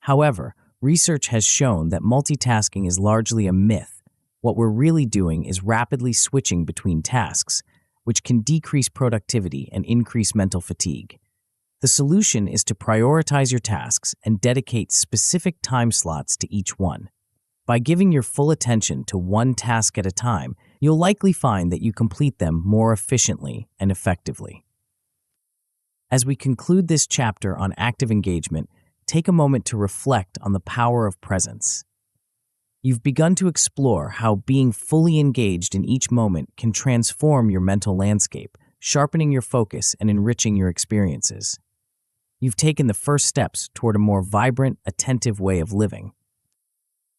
However, research has shown that multitasking is largely a myth. What we're really doing is rapidly switching between tasks, which can decrease productivity and increase mental fatigue. The solution is to prioritize your tasks and dedicate specific time slots to each one. By giving your full attention to one task at a time, you'll likely find that you complete them more efficiently and effectively. As we conclude this chapter on active engagement, take a moment to reflect on the power of presence. You've begun to explore how being fully engaged in each moment can transform your mental landscape, sharpening your focus and enriching your experiences. You've taken the first steps toward a more vibrant, attentive way of living.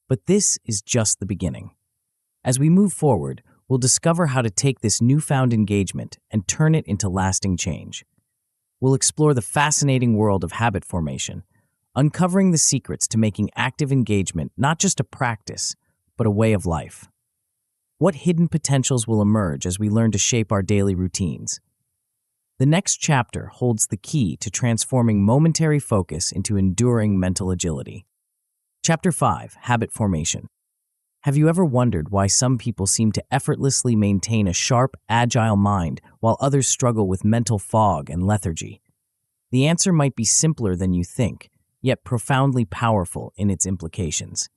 But this is just the beginning. As we move forward, we'll discover how to take this newfound engagement and turn it into lasting change. We'll explore the fascinating world of habit formation, uncovering the secrets to making active engagement not just a practice, but a way of life. What hidden potentials will emerge as we learn to shape our daily routines? The next chapter holds the key to transforming momentary focus into enduring mental agility. Chapter 5, Habit Formation. Have you ever wondered why some people seem to effortlessly maintain a sharp, agile mind while others struggle with mental fog and lethargy? The answer might be simpler than you think, yet profoundly powerful in its implications.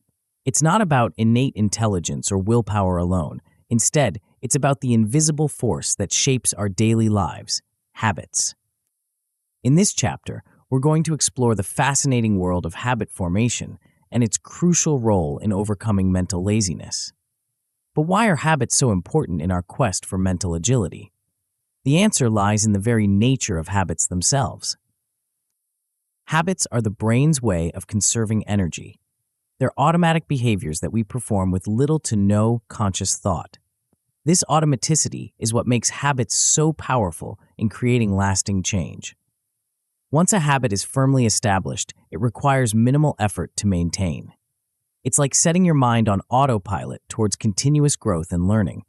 It's not about innate intelligence or willpower alone. Instead, it's about the invisible force that shapes our daily lives, habits. In this chapter, we're going to explore the fascinating world of habit formation and its crucial role in overcoming mental laziness. But why are habits so important in our quest for mental agility? The answer lies in the very nature of habits themselves. Habits are the brain's way of conserving energy. They're automatic behaviors that we perform with little to no conscious thought. This automaticity is what makes habits so powerful in creating lasting change. Once a habit is firmly established, it requires minimal effort to maintain. It's like setting your mind on autopilot towards continuous growth and learning.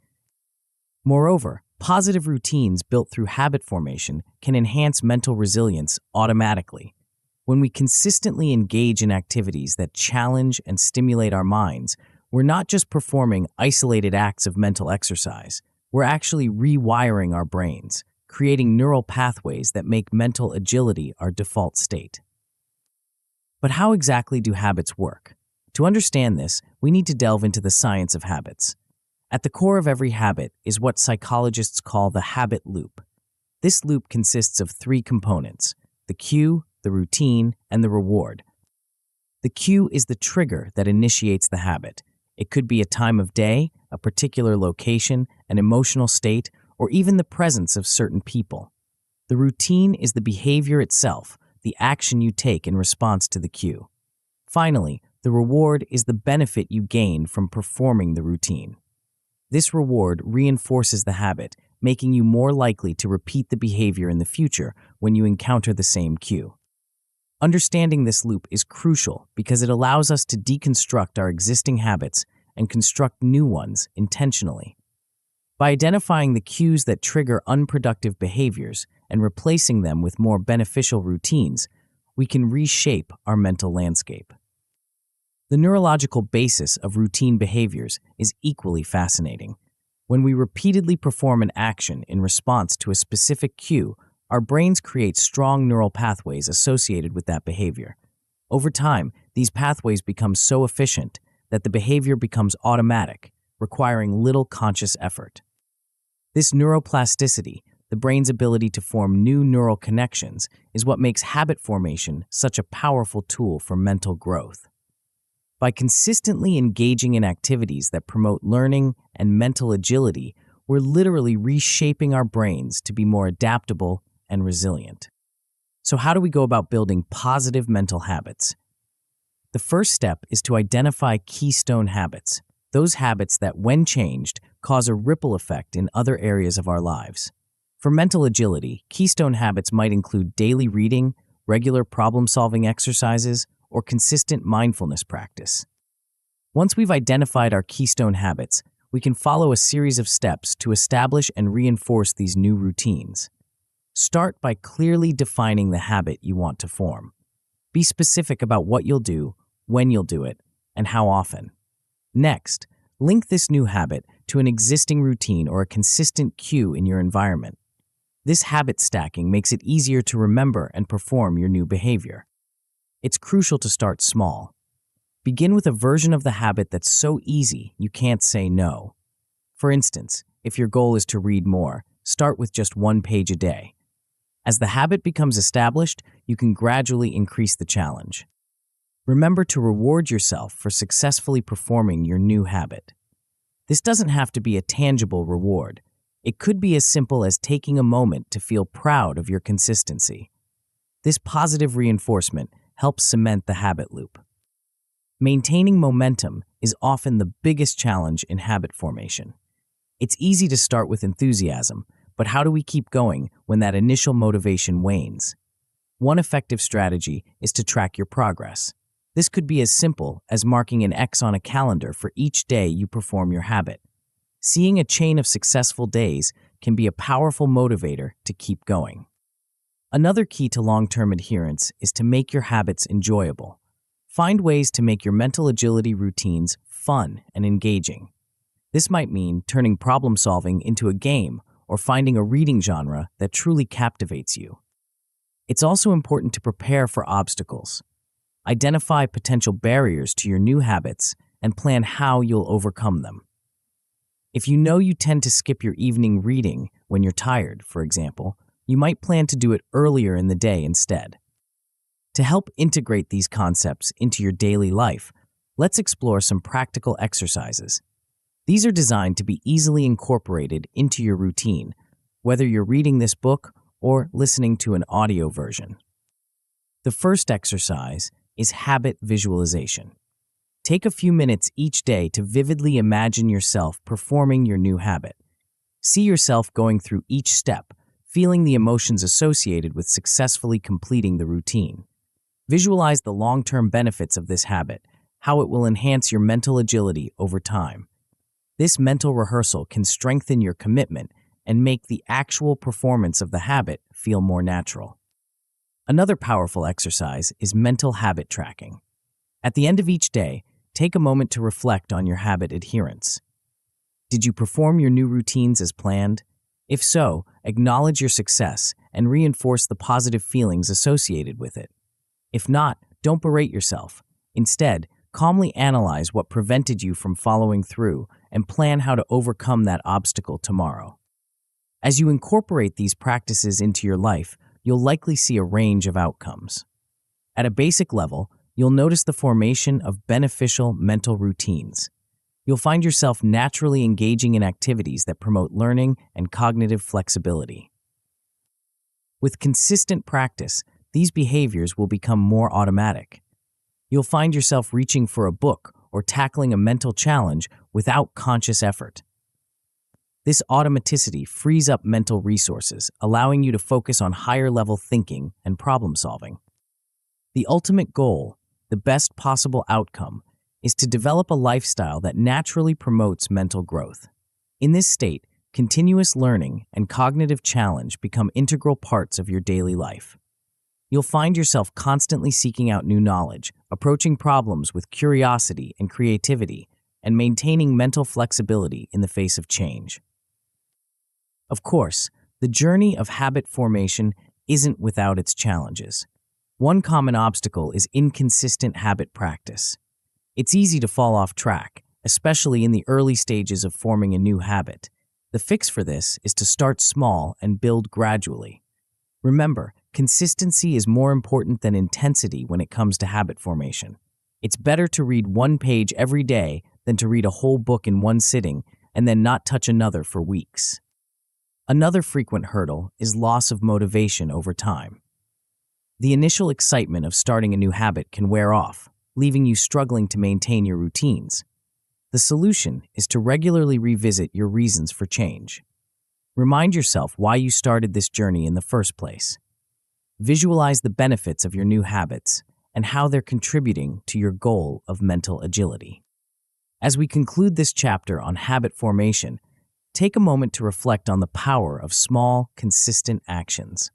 Moreover, Positive routines built through habit formation can enhance mental resilience automatically. When we consistently engage in activities that challenge and stimulate our minds, we're not just performing isolated acts of mental exercise, we're actually rewiring our brains, creating neural pathways that make mental agility our default state. But how exactly do habits work? To understand this, we need to delve into the science of habits. At the core of every habit is what psychologists call the habit loop. This loop consists of three components: the cue, the routine, and the reward. The cue is the trigger that initiates the habit. It could be a time of day, a particular location, an emotional state, or even the presence of certain people. The routine is the behavior itself, the action you take in response to the cue. Finally, the reward is the benefit you gain from performing the routine. This reward reinforces the habit, making you more likely to repeat the behavior in the future when you encounter the same cue. Understanding this loop is crucial because it allows us to deconstruct our existing habits and construct new ones intentionally. By identifying the cues that trigger unproductive behaviors and replacing them with more beneficial routines, we can reshape our mental landscape. The neurological basis of routine behaviors is equally fascinating. When we repeatedly perform an action in response to a specific cue, our brains create strong neural pathways associated with that behavior. Over time, these pathways become so efficient that the behavior becomes automatic, requiring little conscious effort. This neuroplasticity, the brain's ability to form new neural connections, is what makes habit formation such a powerful tool for mental growth. By consistently engaging in activities that promote learning and mental agility, we're literally reshaping our brains to be more adaptable and resilient. So how do we go about building positive mental habits? The first step is to identify keystone habits, those habits that, when changed, cause a ripple effect in other areas of our lives. For mental agility, keystone habits might include daily reading, regular problem-solving exercises, or consistent mindfulness practice. Once we've identified our keystone habits, we can follow a series of steps to establish and reinforce these new routines. Start by clearly defining the habit you want to form. Be specific about what you'll do, when you'll do it, and how often. Next, link this new habit to an existing routine or a consistent cue in your environment. This habit stacking makes it easier to remember and perform your new behavior. It's crucial to start small. Begin with a version of the habit that's so easy you can't say no. For instance, if your goal is to read more, start with just 1 page a day. As the habit becomes established, you can gradually increase the challenge. Remember to reward yourself for successfully performing your new habit. This doesn't have to be a tangible reward. It could be as simple as taking a moment to feel proud of your consistency. This positive reinforcement helps cement the habit loop. Maintaining momentum is often the biggest challenge in habit formation. It's easy to start with enthusiasm, but how do we keep going when that initial motivation wanes? One effective strategy is to track your progress. This could be as simple as marking an X on a calendar for each day you perform your habit. Seeing a chain of successful days can be a powerful motivator to keep going. Another key to long-term adherence is to make your habits enjoyable. Find ways to make your mental agility routines fun and engaging. This might mean turning problem-solving into a game or finding a reading genre that truly captivates you. It's also important to prepare for obstacles. Identify potential barriers to your new habits and plan how you'll overcome them. If you know you tend to skip your evening reading when you're tired, for example, you might plan to do it earlier in the day instead. To help integrate these concepts into your daily life, let's explore some practical exercises. These are designed to be easily incorporated into your routine, whether you're reading this book or listening to an audio version. The first exercise is habit visualization. Take a few minutes each day to vividly imagine yourself performing your new habit. See yourself going through each step, feeling the emotions associated with successfully completing the routine. Visualize the long-term benefits of this habit, how it will enhance your mental agility over time. This mental rehearsal can strengthen your commitment and make the actual performance of the habit feel more natural. Another powerful exercise is mental habit tracking. At the end of each day, take a moment to reflect on your habit adherence. Did you perform your new routines as planned? If so, acknowledge your success and reinforce the positive feelings associated with it. If not, don't berate yourself. Instead, calmly analyze what prevented you from following through and plan how to overcome that obstacle tomorrow. As you incorporate these practices into your life, you'll likely see a range of outcomes. At a basic level, you'll notice the formation of beneficial mental routines. You'll find yourself naturally engaging in activities that promote learning and cognitive flexibility. With consistent practice, these behaviors will become more automatic. You'll find yourself reaching for a book or tackling a mental challenge without conscious effort. This automaticity frees up mental resources, allowing you to focus on higher-level thinking and problem-solving. The ultimate goal, the best possible outcome, is to develop a lifestyle that naturally promotes mental growth. In this state, continuous learning and cognitive challenge become integral parts of your daily life. You'll find yourself constantly seeking out new knowledge, approaching problems with curiosity and creativity, and maintaining mental flexibility in the face of change. Of course, the journey of habit formation isn't without its challenges. One common obstacle is inconsistent habit practice. It's easy to fall off track, especially in the early stages of forming a new habit. The fix for this is to start small and build gradually. Remember, consistency is more important than intensity when it comes to habit formation. It's better to read one page every day than to read a whole book in one sitting and then not touch another for weeks. Another frequent hurdle is loss of motivation over time. The initial excitement of starting a new habit can wear off, leaving you struggling to maintain your routines. The solution is to regularly revisit your reasons for change. Remind yourself why you started this journey in the first place. Visualize the benefits of your new habits and how they're contributing to your goal of mental agility. As we conclude this chapter on habit formation, take a moment to reflect on the power of small, consistent actions.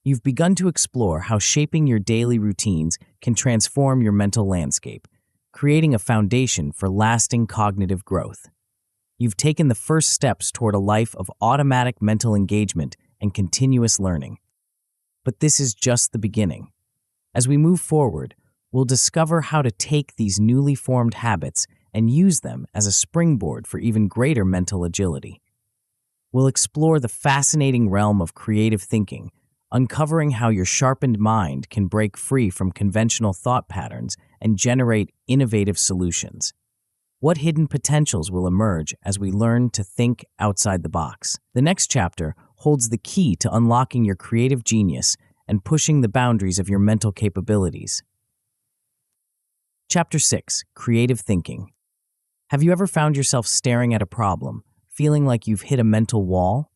You've begun to explore how shaping your daily routines can transform your mental landscape, creating a foundation for lasting cognitive growth. You've taken the first steps toward a life of automatic mental engagement and continuous learning. But this is just the beginning. As we move forward, we'll discover how to take these newly formed habits and use them as a springboard for even greater mental agility. We'll explore the fascinating realm of creative thinking, uncovering how your sharpened mind can break free from conventional thought patterns and generate innovative solutions. What hidden potentials will emerge as we learn to think outside the box? The next chapter holds the key to unlocking your creative genius and pushing the boundaries of your mental capabilities. Chapter 6: Creative Thinking. Have you ever found yourself staring at a problem, feeling like you've hit a mental wall?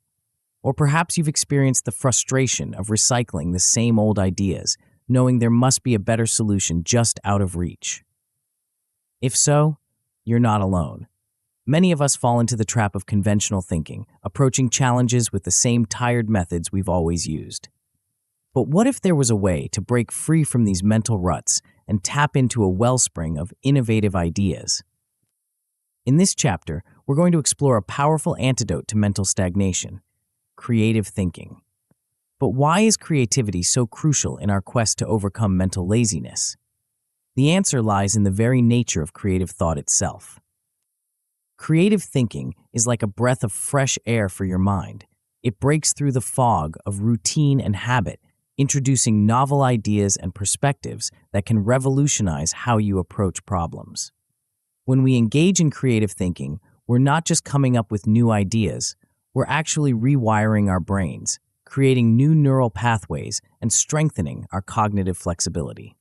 Or perhaps you've experienced the frustration of recycling the same old ideas, knowing there must be a better solution just out of reach. If so, you're not alone. Many of us fall into the trap of conventional thinking, approaching challenges with the same tired methods we've always used. But what if there was a way to break free from these mental ruts and tap into a wellspring of innovative ideas? In this chapter, we're going to explore a powerful antidote to mental stagnation: creative thinking. But why is creativity so crucial in our quest to overcome mental laziness? The answer lies in the very nature of creative thought itself. Creative thinking is like a breath of fresh air for your mind. It breaks through the fog of routine and habit, introducing novel ideas and perspectives that can revolutionize how you approach problems. When we engage in creative thinking, we're not just coming up with new ideas, we're actually rewiring our brains, creating new neural pathways, and strengthening our cognitive flexibility.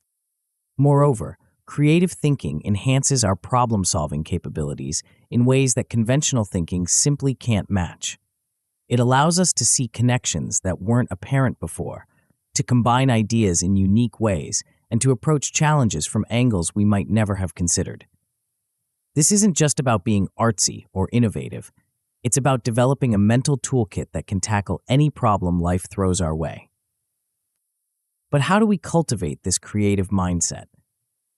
Moreover, creative thinking enhances our problem-solving capabilities in ways that conventional thinking simply can't match. It allows us to see connections that weren't apparent before, to combine ideas in unique ways, and to approach challenges from angles we might never have considered. This isn't just about being artsy or innovative. It's about developing a mental toolkit that can tackle any problem life throws our way. But how do we cultivate this creative mindset?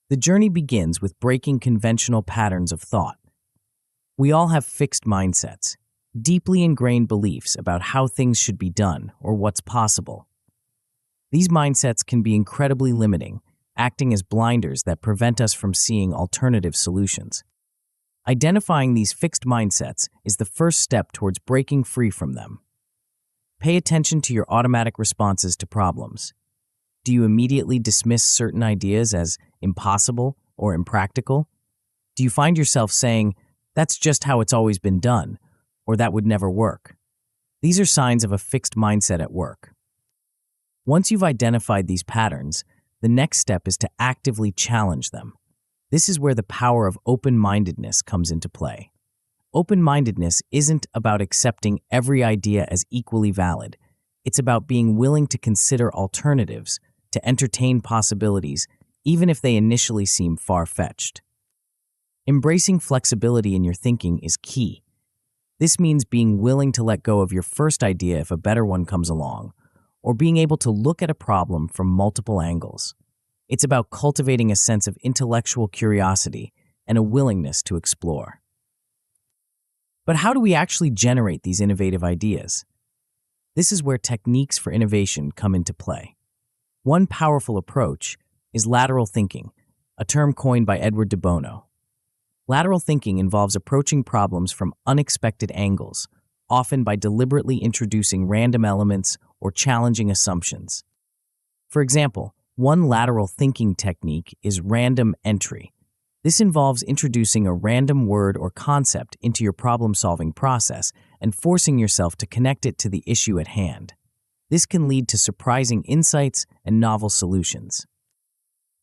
The journey begins with breaking conventional patterns of thought. We all have fixed mindsets, deeply ingrained beliefs about how things should be done or what's possible. These mindsets can be incredibly limiting, acting as blinders that prevent us from seeing alternative solutions. Identifying these fixed mindsets is the first step towards breaking free from them. Pay attention to your automatic responses to problems. Do you immediately dismiss certain ideas as impossible or impractical? Do you find yourself saying, "That's just how it's always been done," or "that would never work"? These are signs of a fixed mindset at work. Once you've identified these patterns, the next step is to actively challenge them. This is where the power of open-mindedness comes into play. Open-mindedness isn't about accepting every idea as equally valid. It's about being willing to consider alternatives, to entertain possibilities, even if they initially seem far-fetched. Embracing flexibility in your thinking is key. This means being willing to let go of your first idea if a better one comes along, or being able to look at a problem from multiple angles. It's about cultivating a sense of intellectual curiosity and a willingness to explore. But how do we actually generate these innovative ideas? This is where techniques for innovation come into play. One powerful approach is lateral thinking, a term coined by Edward de Bono. Lateral thinking involves approaching problems from unexpected angles, often by deliberately introducing random elements or challenging assumptions. For example, one lateral thinking technique is random entry. This involves introducing a random word or concept into your problem-solving process and forcing yourself to connect it to the issue at hand. This can lead to surprising insights and novel solutions.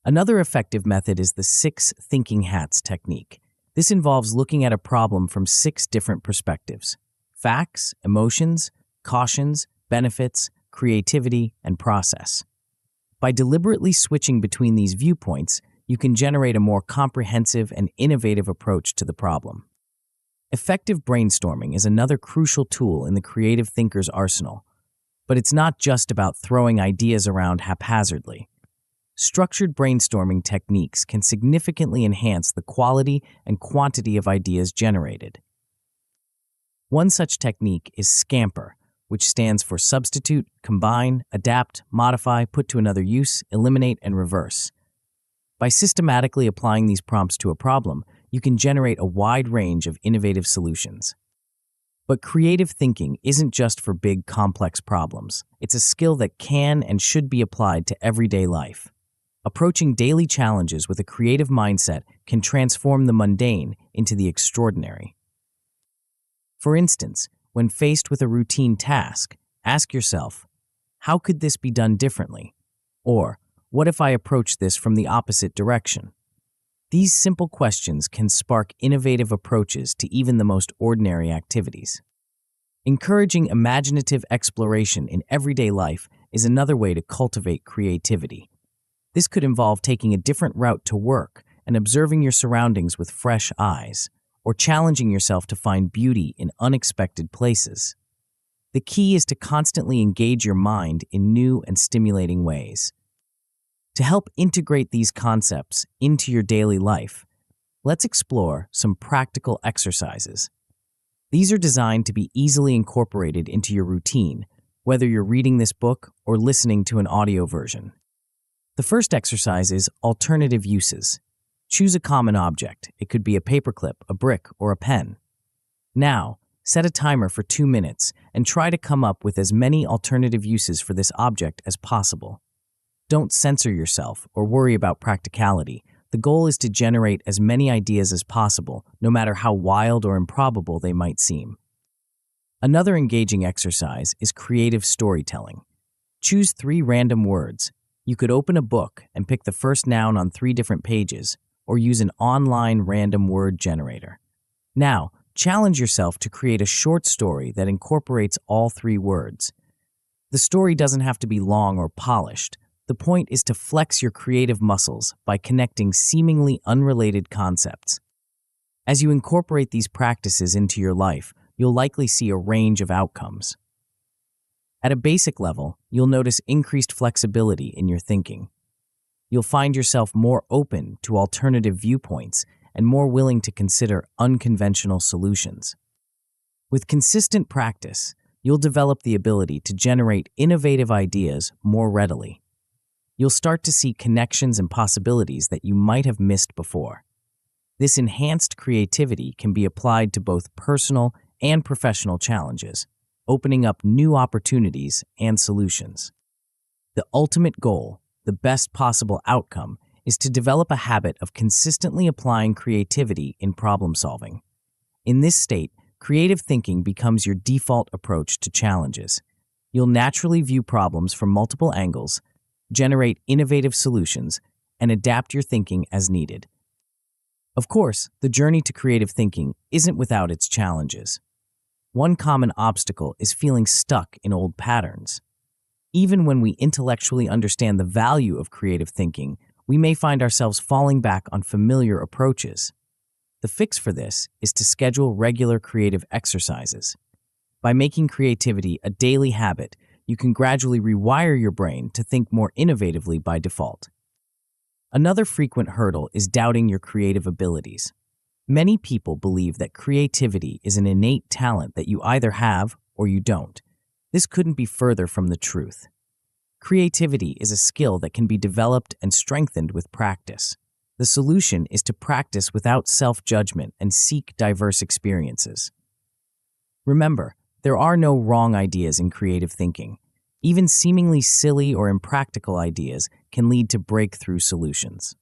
Another effective method is the 6 thinking hats technique. This involves looking at a problem from 6 different perspectives: facts, emotions, cautions, benefits, creativity, and process. By deliberately switching between these viewpoints, you can generate a more comprehensive and innovative approach to the problem. Effective brainstorming is another crucial tool in the creative thinker's arsenal, but it's not just about throwing ideas around haphazardly. Structured brainstorming techniques can significantly enhance the quality and quantity of ideas generated. One such technique is SCAMPER, which stands for substitute, combine, adapt, modify, put to another use, eliminate, and reverse. By systematically applying these prompts to a problem, you can generate a wide range of innovative solutions. But creative thinking isn't just for big, complex problems. It's a skill that can and should be applied to everyday life. Approaching daily challenges with a creative mindset can transform the mundane into the extraordinary. For instance, when faced with a routine task, ask yourself, how could this be done differently? Or, what if I approach this from the opposite direction? These simple questions can spark innovative approaches to even the most ordinary activities. Encouraging imaginative exploration in everyday life is another way to cultivate creativity. This could involve taking a different route to work and observing your surroundings with fresh eyes, or challenging yourself to find beauty in unexpected places. The key is to constantly engage your mind in new and stimulating ways. To help integrate these concepts into your daily life, let's explore some practical exercises. These are designed to be easily incorporated into your routine, whether you're reading this book or listening to an audio version. The first exercise is alternative uses. Choose a common object. It could be a paperclip, a brick, or a pen. Now, set a timer for 2 minutes and try to come up with as many alternative uses for this object as possible. Don't censor yourself or worry about practicality. The goal is to generate as many ideas as possible, no matter how wild or improbable they might seem. Another engaging exercise is creative storytelling. Choose 3 random words. You could open a book and pick the first noun on 3 different pages, or use an online random word generator. Now, challenge yourself to create a short story that incorporates all 3 words. The story doesn't have to be long or polished. The point is to flex your creative muscles by connecting seemingly unrelated concepts. As you incorporate these practices into your life, you'll likely see a range of outcomes. At a basic level, you'll notice increased flexibility in your thinking. You'll find yourself more open to alternative viewpoints and more willing to consider unconventional solutions. With consistent practice, you'll develop the ability to generate innovative ideas more readily. You'll start to see connections and possibilities that you might have missed before. This enhanced creativity can be applied to both personal and professional challenges, opening up new opportunities and solutions. The ultimate goal, the best possible outcome, is to develop a habit of consistently applying creativity in problem solving. In this state, creative thinking becomes your default approach to challenges. You'll naturally view problems from multiple angles, generate innovative solutions, and adapt your thinking as needed. Of course, the journey to creative thinking isn't without its challenges. One common obstacle is feeling stuck in old patterns. Even when we intellectually understand the value of creative thinking, we may find ourselves falling back on familiar approaches. The fix for this is to schedule regular creative exercises. By making creativity a daily habit, you can gradually rewire your brain to think more innovatively by default. Another frequent hurdle is doubting your creative abilities. Many people believe that creativity is an innate talent that you either have or you don't. This couldn't be further from the truth. Creativity is a skill that can be developed and strengthened with practice. The solution is to practice without self-judgment and seek diverse experiences. Remember, there are no wrong ideas in creative thinking. Even seemingly silly or impractical ideas can lead to breakthrough solutions.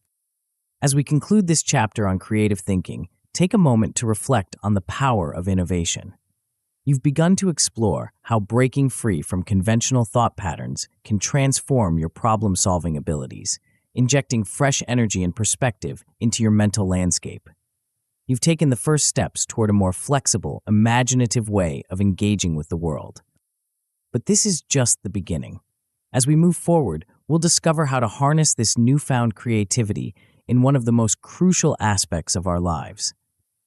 As we conclude this chapter on creative thinking, take a moment to reflect on the power of innovation. You've begun to explore how breaking free from conventional thought patterns can transform your problem-solving abilities, injecting fresh energy and perspective into your mental landscape. You've taken the first steps toward a more flexible, imaginative way of engaging with the world. But this is just the beginning. As we move forward, we'll discover how to harness this newfound creativity in one of the most crucial aspects of our lives.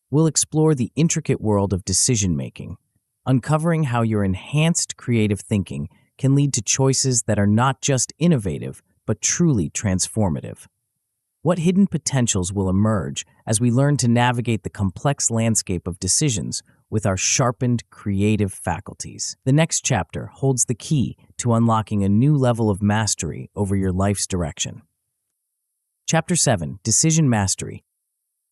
We'll explore the intricate world of decision-making, uncovering how your enhanced creative thinking can lead to choices that are not just innovative, but truly transformative. What hidden potentials will emerge as we learn to navigate the complex landscape of decisions with our sharpened creative faculties? The next chapter holds the key to unlocking a new level of mastery over your life's direction. Chapter 7, Decision Mastery.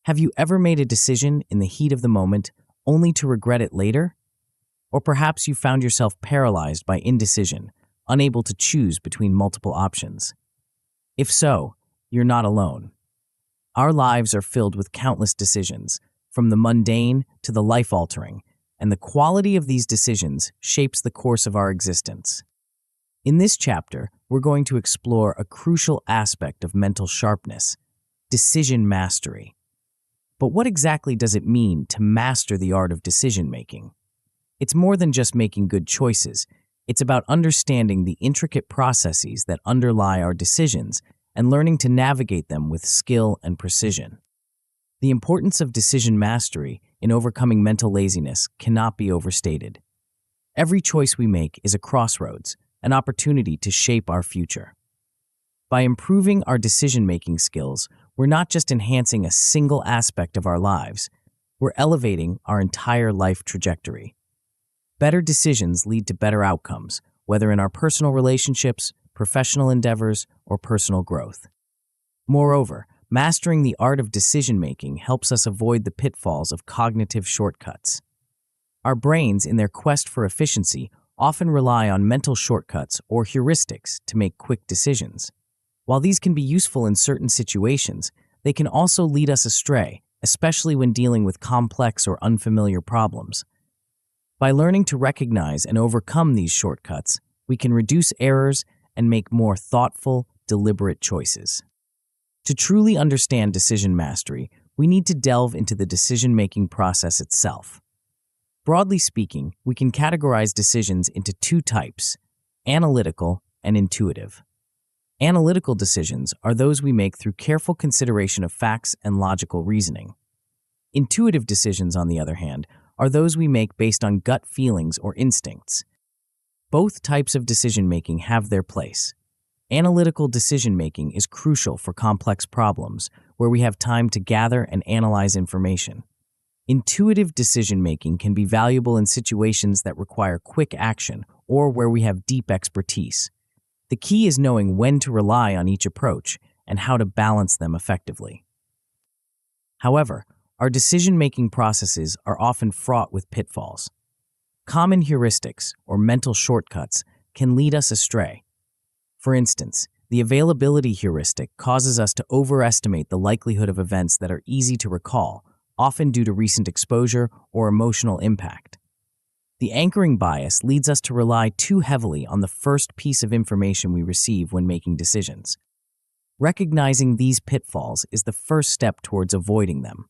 Have you ever made a decision in the heat of the moment only to regret it later? Or perhaps you found yourself paralyzed by indecision, unable to choose between multiple options. If so, you're not alone. Our lives are filled with countless decisions, from the mundane to the life-altering, and the quality of these decisions shapes the course of our existence. In this chapter, we're going to explore a crucial aspect of mental sharpness, decision mastery. But what exactly does it mean to master the art of decision-making? It's more than just making good choices. It's about understanding the intricate processes that underlie our decisions and learning to navigate them with skill and precision. The importance of decision mastery in overcoming mental laziness cannot be overstated. Every choice we make is a crossroads, an opportunity to shape our future. By improving our decision-making skills, we're not just enhancing a single aspect of our lives, we're elevating our entire life trajectory. Better decisions lead to better outcomes, whether in our personal relationships, professional endeavors, or personal growth. Moreover, mastering the art of decision-making helps us avoid the pitfalls of cognitive shortcuts. Our brains, in their quest for efficiency, often rely on mental shortcuts or heuristics to make quick decisions. While these can be useful in certain situations, they can also lead us astray, especially when dealing with complex or unfamiliar problems. By learning to recognize and overcome these shortcuts, we can reduce errors and make more thoughtful, deliberate choices. To truly understand decision mastery, we need to delve into the decision-making process itself. Broadly speaking, we can categorize decisions into two types: analytical and intuitive. Analytical decisions are those we make through careful consideration of facts and logical reasoning. Intuitive decisions, on the other hand, are those we make based on gut feelings or instincts. Both types of decision-making have their place. Analytical decision-making is crucial for complex problems where we have time to gather and analyze information. Intuitive decision-making can be valuable in situations that require quick action or where we have deep expertise. The key is knowing when to rely on each approach and how to balance them effectively. However, our decision-making processes are often fraught with pitfalls. Common heuristics, or mental shortcuts, can lead us astray. For instance, the availability heuristic causes us to overestimate the likelihood of events that are easy to recall, often due to recent exposure or emotional impact. The anchoring bias leads us to rely too heavily on the first piece of information we receive when making decisions. Recognizing these pitfalls is the first step towards avoiding them.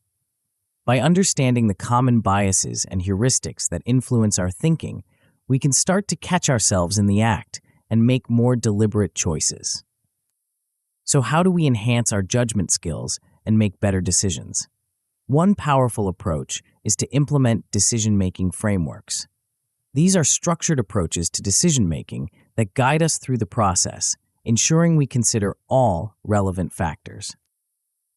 By understanding the common biases and heuristics that influence our thinking, we can start to catch ourselves in the act and make more deliberate choices. So how do we enhance our judgment skills and make better decisions? One powerful approach is to implement decision-making frameworks. These are structured approaches to decision-making that guide us through the process, ensuring we consider all relevant factors.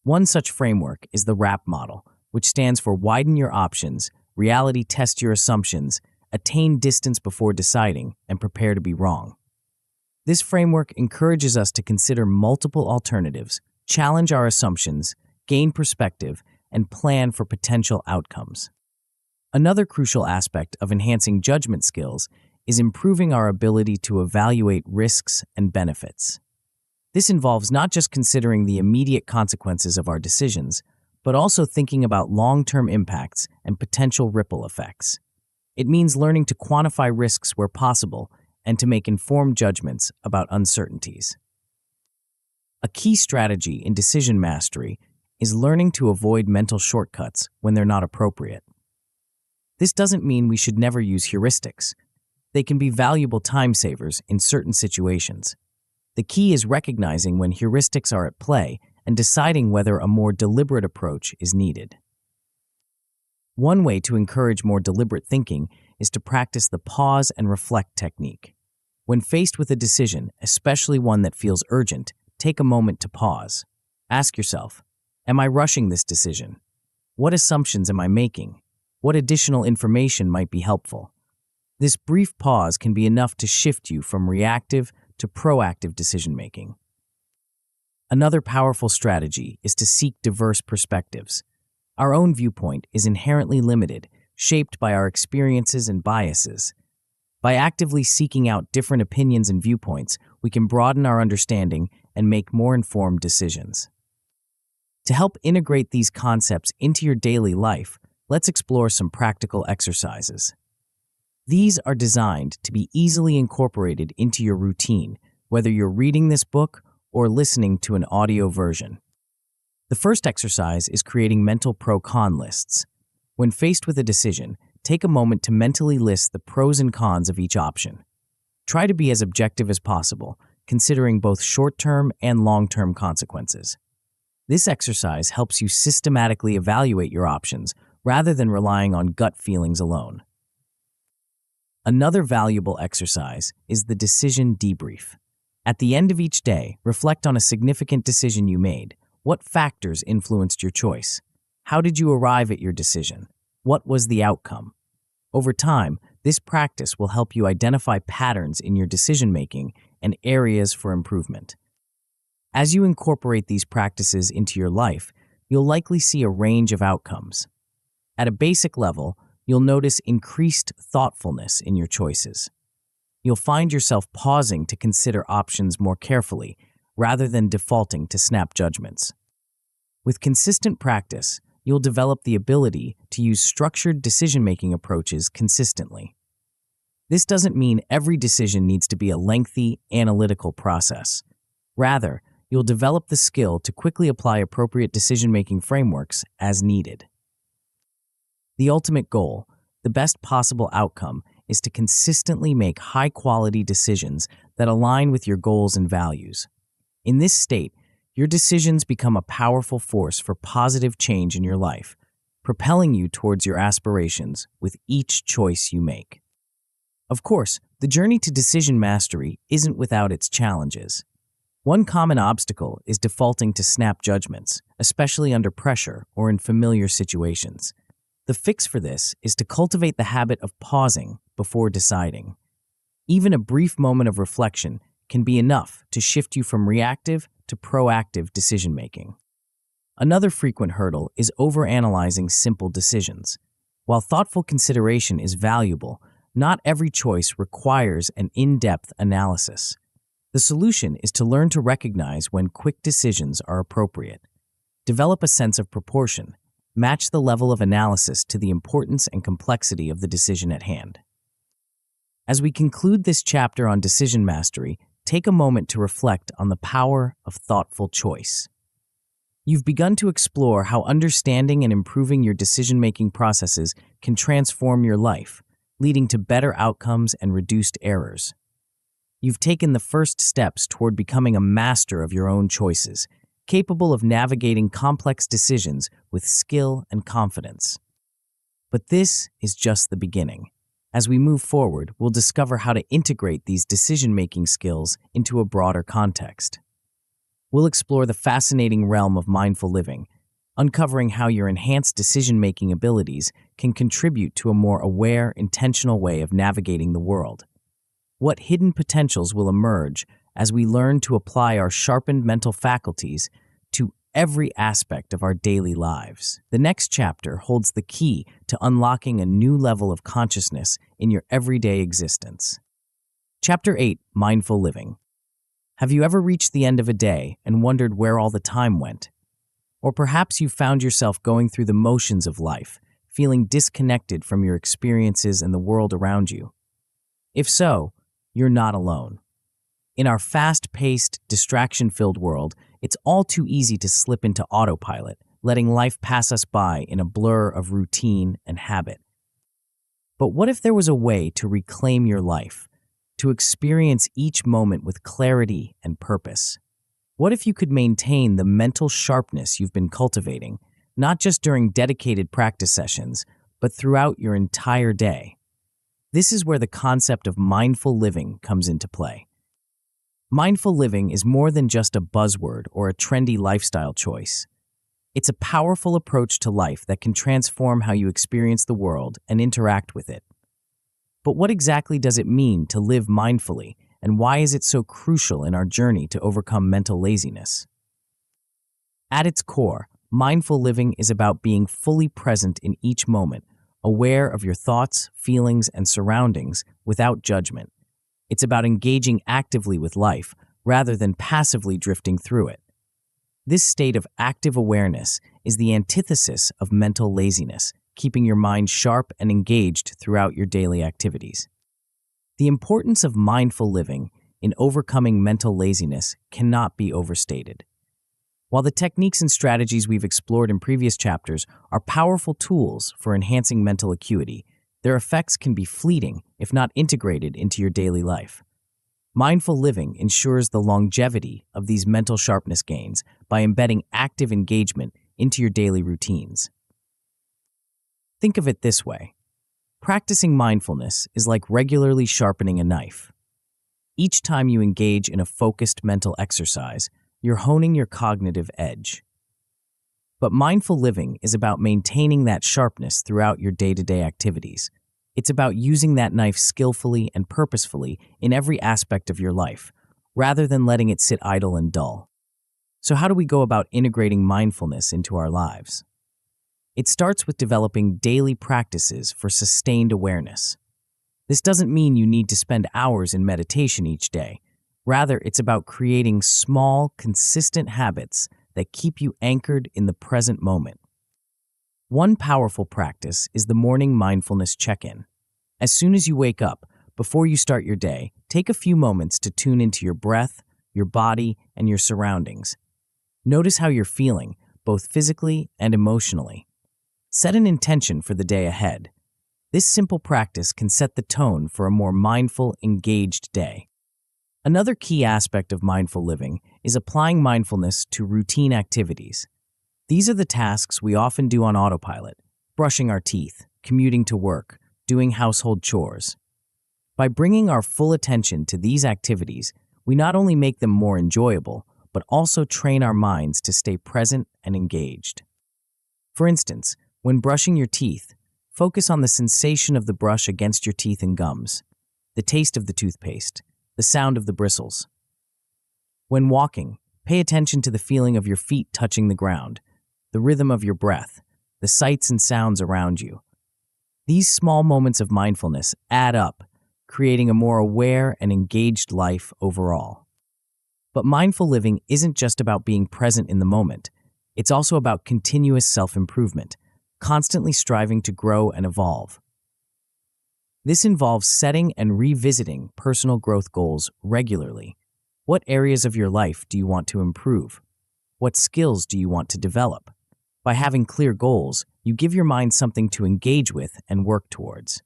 One such framework is the WRAP model, which stands for Widen Your Options, Reality Test Your Assumptions, Attain Distance Before Deciding, and Prepare to Be Wrong. This framework encourages us to consider multiple alternatives, challenge our assumptions, gain perspective, and plan for potential outcomes. Another crucial aspect of enhancing judgment skills is improving our ability to evaluate risks and benefits. This involves not just considering the immediate consequences of our decisions, but also thinking about long-term impacts and potential ripple effects. It means learning to quantify risks where possible and to make informed judgments about uncertainties. A key strategy in decision mastery is learning to avoid mental shortcuts when they're not appropriate. This doesn't mean we should never use heuristics. They can be valuable time savers in certain situations. The key is recognizing when heuristics are at play and deciding whether a more deliberate approach is needed. One way to encourage more deliberate thinking is to practice the pause and reflect technique. When faced with a decision, especially one that feels urgent, take a moment to pause. Ask yourself, am I rushing this decision? What assumptions am I making? What additional information might be helpful? This brief pause can be enough to shift you from reactive to proactive decision-making. Another powerful strategy is to seek diverse perspectives. Our own viewpoint is inherently limited, shaped by our experiences and biases. By actively seeking out different opinions and viewpoints, we can broaden our understanding and make more informed decisions. To help integrate these concepts into your daily life, let's explore some practical exercises. These are designed to be easily incorporated into your routine, whether you're reading this book or listening to an audio version. The first exercise is creating mental pro-con lists. When faced with a decision, take a moment to mentally list the pros and cons of each option. Try to be as objective as possible, considering both short-term and long-term consequences. This exercise helps you systematically evaluate your options rather than relying on gut feelings alone. Another valuable exercise is the decision debrief. At the end of each day, reflect on a significant decision you made. What factors influenced your choice? How did you arrive at your decision? What was the outcome? Over time, this practice will help you identify patterns in your decision-making and areas for improvement. As you incorporate these practices into your life, you'll likely see a range of outcomes. At a basic level, you'll notice increased thoughtfulness in your choices. You'll find yourself pausing to consider options more carefully, rather than defaulting to snap judgments. With consistent practice, you'll develop the ability to use structured decision-making approaches consistently. This doesn't mean every decision needs to be a lengthy, analytical process. Rather, you'll develop the skill to quickly apply appropriate decision-making frameworks as needed. The ultimate goal, the best possible outcome, is to consistently make high-quality decisions that align with your goals and values. In this state, your decisions become a powerful force for positive change in your life, propelling you towards your aspirations with each choice you make. Of course, the journey to decision mastery isn't without its challenges. One common obstacle is defaulting to snap judgments, especially under pressure or in familiar situations. The fix for this is to cultivate the habit of pausing before deciding. Even a brief moment of reflection can be enough to shift you from reactive to proactive decision-making. Another frequent hurdle is overanalyzing simple decisions. While thoughtful consideration is valuable, not every choice requires an in-depth analysis. The solution is to learn to recognize when quick decisions are appropriate. Develop a sense of proportion. Match the level of analysis to the importance and complexity of the decision at hand. As we conclude this chapter on decision mastery, take a moment to reflect on the power of thoughtful choice. You've begun to explore how understanding and improving your decision-making processes can transform your life, leading to better outcomes and reduced errors. You've taken the first steps toward becoming a master of your own choices, capable of navigating complex decisions with skill and confidence. But this is just the beginning. As we move forward, we'll discover how to integrate these decision-making skills into a broader context. We'll explore the fascinating realm of mindful living, uncovering how your enhanced decision-making abilities can contribute to a more aware, intentional way of navigating the world. What hidden potentials will emerge as we learn to apply our sharpened mental faculties to every aspect of our daily lives? The next chapter holds the key to unlocking a new level of consciousness in your everyday existence. Chapter 8: Mindful Living. Have you ever reached the end of a day and wondered where all the time went? Or perhaps you found yourself going through the motions of life, feeling disconnected from your experiences and the world around you. If so, you're not alone. In our fast-paced, distraction-filled world, it's all too easy to slip into autopilot, letting life pass us by in a blur of routine and habit. But what if there was a way to reclaim your life, to experience each moment with clarity and purpose? What if you could maintain the mental sharpness you've been cultivating, not just during dedicated practice sessions, but throughout your entire day? This is where the concept of mindful living comes into play. Mindful living is more than just a buzzword or a trendy lifestyle choice. It's a powerful approach to life that can transform how you experience the world and interact with it. But what exactly does it mean to live mindfully, and why is it so crucial in our journey to overcome mental laziness? At its core, mindful living is about being fully present in each moment, aware of your thoughts, feelings, and surroundings without judgment. It's about engaging actively with life rather than passively drifting through it. This state of active awareness is the antithesis of mental laziness, keeping your mind sharp and engaged throughout your daily activities. The importance of mindful living in overcoming mental laziness cannot be overstated. While the techniques and strategies we've explored in previous chapters are powerful tools for enhancing mental acuity, their effects can be fleeting if not integrated into your daily life. Mindful living ensures the longevity of these mental sharpness gains by embedding active engagement into your daily routines. Think of it this way. Practicing mindfulness is like regularly sharpening a knife. Each time you engage in a focused mental exercise, you're honing your cognitive edge. But mindful living is about maintaining that sharpness throughout your day-to-day activities. It's about using that knife skillfully and purposefully in every aspect of your life, rather than letting it sit idle and dull. So how do we go about integrating mindfulness into our lives? It starts with developing daily practices for sustained awareness. This doesn't mean you need to spend hours in meditation each day. Rather, it's about creating small, consistent habits that keep you anchored in the present moment. One powerful practice is the morning mindfulness check-in. As soon as you wake up, before you start your day, take a few moments to tune into your breath, your body, and your surroundings. Notice how you're feeling, both physically and emotionally. Set an intention for the day ahead. This simple practice can set the tone for a more mindful, engaged day. Another key aspect of mindful living is applying mindfulness to routine activities. These are the tasks we often do on autopilot, brushing our teeth, commuting to work, doing household chores. By bringing our full attention to these activities, we not only make them more enjoyable, but also train our minds to stay present and engaged. For instance, when brushing your teeth, focus on the sensation of the brush against your teeth and gums, the taste of the toothpaste, the sound of the bristles. When walking, pay attention to the feeling of your feet touching the ground, the rhythm of your breath, the sights and sounds around you. These small moments of mindfulness add up, creating a more aware and engaged life overall. But mindful living isn't just about being present in the moment. It's also about continuous self-improvement, constantly striving to grow and evolve. This involves setting and revisiting personal growth goals regularly. What areas of your life do you want to improve? What skills do you want to develop? By having clear goals, you give your mind something to engage with and work towards.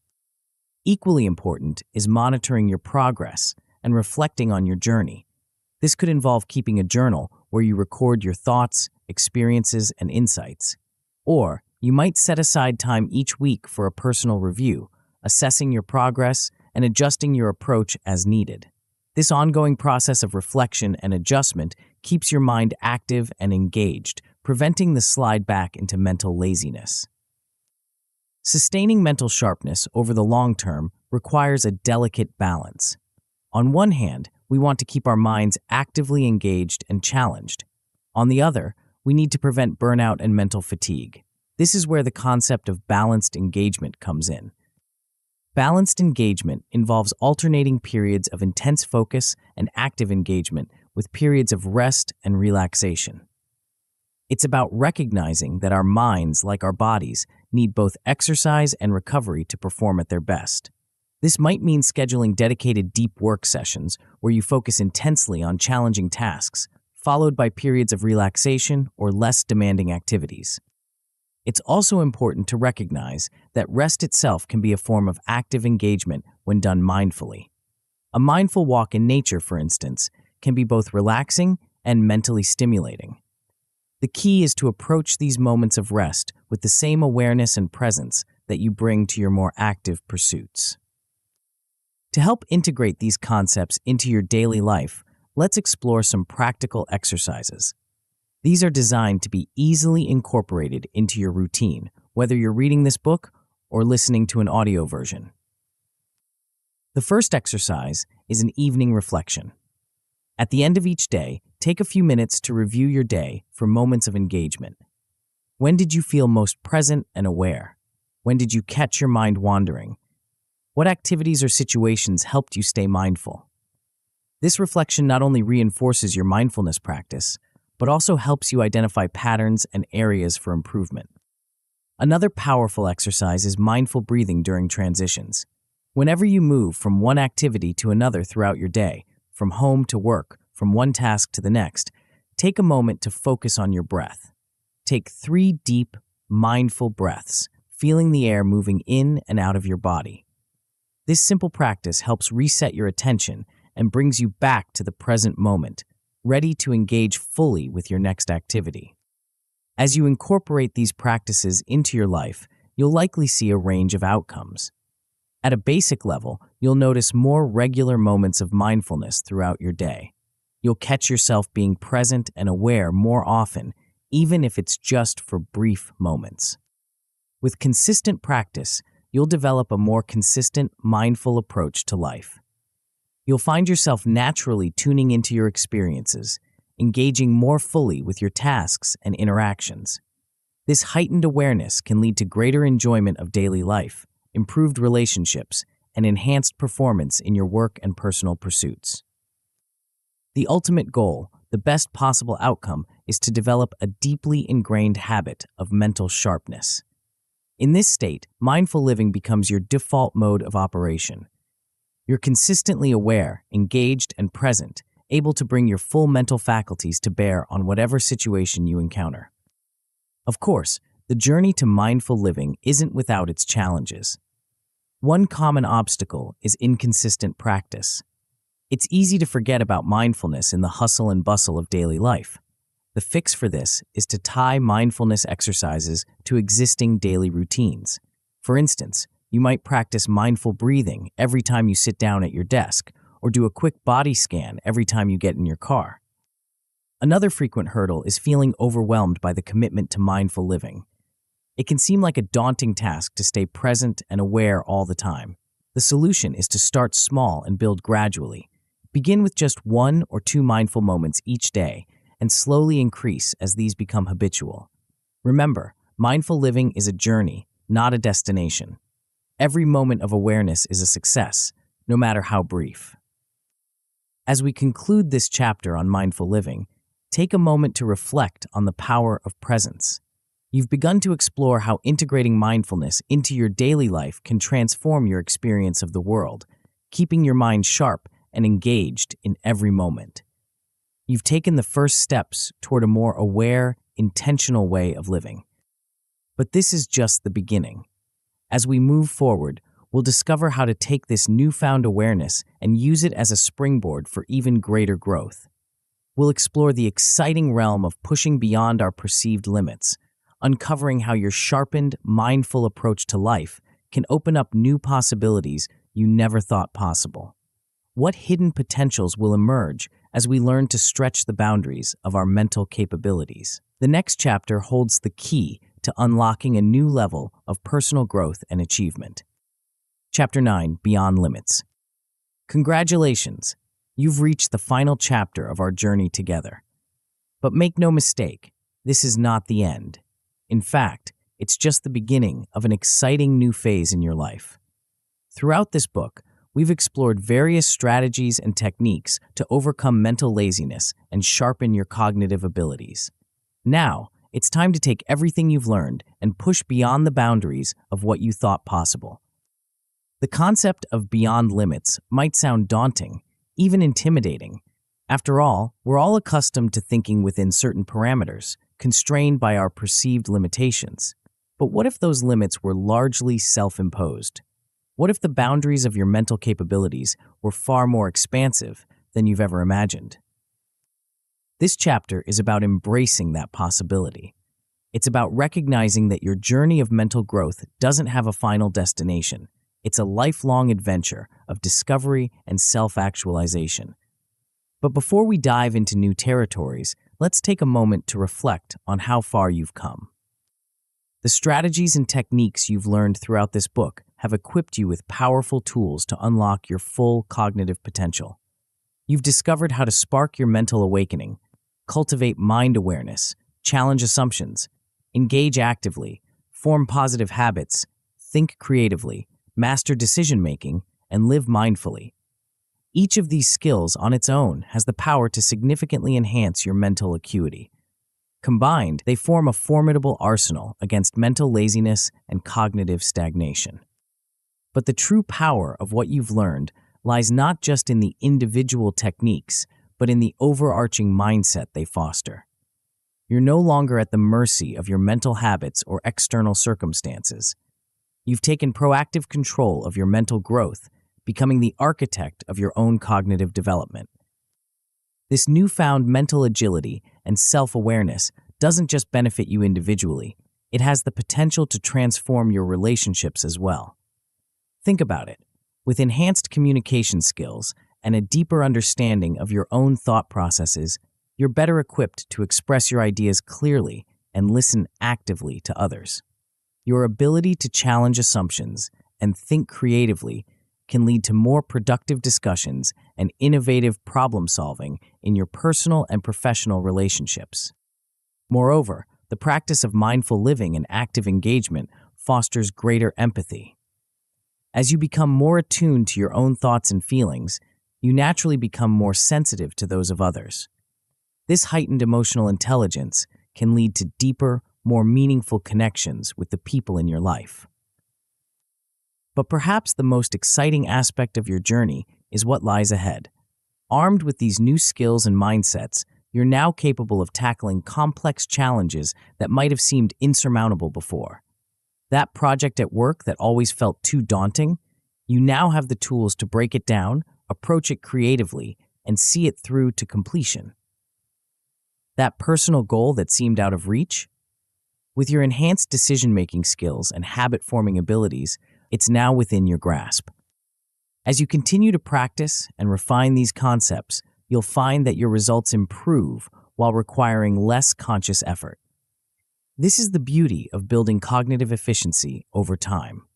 Equally important is monitoring your progress and reflecting on your journey. This could involve keeping a journal where you record your thoughts, experiences, and insights. Or you might set aside time each week for a personal review, assessing your progress and adjusting your approach as needed. This ongoing process of reflection and adjustment keeps your mind active and engaged, preventing the slide back into mental laziness. Sustaining mental sharpness over the long term requires a delicate balance. On one hand, we want to keep our minds actively engaged and challenged. On the other, we need to prevent burnout and mental fatigue. This is where the concept of balanced engagement comes in. Balanced engagement involves alternating periods of intense focus and active engagement with periods of rest and relaxation. It's about recognizing that our minds, like our bodies, need both exercise and recovery to perform at their best. This might mean scheduling dedicated deep work sessions where you focus intensely on challenging tasks, followed by periods of relaxation or less demanding activities. It's also important to recognize that rest itself can be a form of active engagement when done mindfully. A mindful walk in nature, for instance, can be both relaxing and mentally stimulating. The key is to approach these moments of rest with the same awareness and presence that you bring to your more active pursuits. To help integrate these concepts into your daily life, let's explore some practical exercises. These are designed to be easily incorporated into your routine, whether you're reading this book or listening to an audio version. The first exercise is an evening reflection. At the end of each day, take a few minutes to review your day for moments of engagement. When did you feel most present and aware? When did you catch your mind wandering? What activities or situations helped you stay mindful? This reflection not only reinforces your mindfulness practice, but also helps you identify patterns and areas for improvement. Another powerful exercise is mindful breathing during transitions. Whenever you move from one activity to another throughout your day, from home to work, from one task to the next, take a moment to focus on your breath. Take 3 deep, mindful breaths, feeling the air moving in and out of your body. This simple practice helps reset your attention and brings you back to the present moment, ready to engage fully with your next activity. As you incorporate these practices into your life, you'll likely see a range of outcomes. At a basic level, you'll notice more regular moments of mindfulness throughout your day. You'll catch yourself being present and aware more often, even if it's just for brief moments. With consistent practice, you'll develop a more consistent, mindful approach to life. You'll find yourself naturally tuning into your experiences, engaging more fully with your tasks and interactions. This heightened awareness can lead to greater enjoyment of daily life, improved relationships, and enhanced performance in your work and personal pursuits. The ultimate goal, the best possible outcome, is to develop a deeply ingrained habit of mental sharpness. In this state, mindful living becomes your default mode of operation. You're consistently aware, engaged, and present, able to bring your full mental faculties to bear on whatever situation you encounter. Of course, the journey to mindful living isn't without its challenges. One common obstacle is inconsistent practice. It's easy to forget about mindfulness in the hustle and bustle of daily life. The fix for this is to tie mindfulness exercises to existing daily routines. For instance, you might practice mindful breathing every time you sit down at your desk, or do a quick body scan every time you get in your car. Another frequent hurdle is feeling overwhelmed by the commitment to mindful living. It can seem like a daunting task to stay present and aware all the time. The solution is to start small and build gradually. Begin with just 1 or 2 mindful moments each day, and slowly increase as these become habitual. Remember, mindful living is a journey, not a destination. Every moment of awareness is a success, no matter how brief. As we conclude this chapter on mindful living, take a moment to reflect on the power of presence. You've begun to explore how integrating mindfulness into your daily life can transform your experience of the world, keeping your mind sharp and engaged in every moment. You've taken the first steps toward a more aware, intentional way of living. But this is just the beginning. As we move forward, we'll discover how to take this newfound awareness and use it as a springboard for even greater growth. We'll explore the exciting realm of pushing beyond our perceived limits, uncovering how your sharpened, mindful approach to life can open up new possibilities you never thought possible. What hidden potentials will emerge as we learn to stretch the boundaries of our mental capabilities? The next chapter holds the key to unlocking a new level of personal growth and achievement. Chapter 9, Beyond Limits. Congratulations! You've reached the final chapter of our journey together. But make no mistake, this is not the end. In fact, it's just the beginning of an exciting new phase in your life. Throughout this book, we've explored various strategies and techniques to overcome mental laziness and sharpen your cognitive abilities. Now, it's time to take everything you've learned and push beyond the boundaries of what you thought possible. The concept of beyond limits might sound daunting, even intimidating. After all, we're all accustomed to thinking within certain parameters, constrained by our perceived limitations. But what if those limits were largely self-imposed? What if the boundaries of your mental capabilities were far more expansive than you've ever imagined? This chapter is about embracing that possibility. It's about recognizing that your journey of mental growth doesn't have a final destination. It's a lifelong adventure of discovery and self-actualization. But before we dive into new territories, let's take a moment to reflect on how far you've come. The strategies and techniques you've learned throughout this book have equipped you with powerful tools to unlock your full cognitive potential. You've discovered how to spark your mental awakening, cultivate mind awareness, challenge assumptions, engage actively, form positive habits, think creatively, master decision-making, and live mindfully. Each of these skills on its own has the power to significantly enhance your mental acuity. Combined, they form a formidable arsenal against mental laziness and cognitive stagnation. But the true power of what you've learned lies not just in the individual techniques, but in the overarching mindset they foster. You're no longer at the mercy of your mental habits or external circumstances. You've taken proactive control of your mental growth, becoming the architect of your own cognitive development. This newfound mental agility and self-awareness doesn't just benefit you individually, it has the potential to transform your relationships as well. Think about it. With enhanced communication skills and a deeper understanding of your own thought processes, you're better equipped to express your ideas clearly and listen actively to others. Your ability to challenge assumptions and think creatively can lead to more productive discussions and innovative problem-solving in your personal and professional relationships. Moreover, the practice of mindful living and active engagement fosters greater empathy. As you become more attuned to your own thoughts and feelings, you naturally become more sensitive to those of others. This heightened emotional intelligence can lead to deeper, more meaningful connections with the people in your life. But perhaps the most exciting aspect of your journey is what lies ahead. Armed with these new skills and mindsets, you're now capable of tackling complex challenges that might have seemed insurmountable before. That project at work that always felt too daunting, you now have the tools to break it down, approach it creatively, and see it through to completion. That personal goal that seemed out of reach? With your enhanced decision-making skills and habit-forming abilities, it's now within your grasp. As you continue to practice and refine these concepts, you'll find that your results improve while requiring less conscious effort. This is the beauty of building cognitive efficiency over time.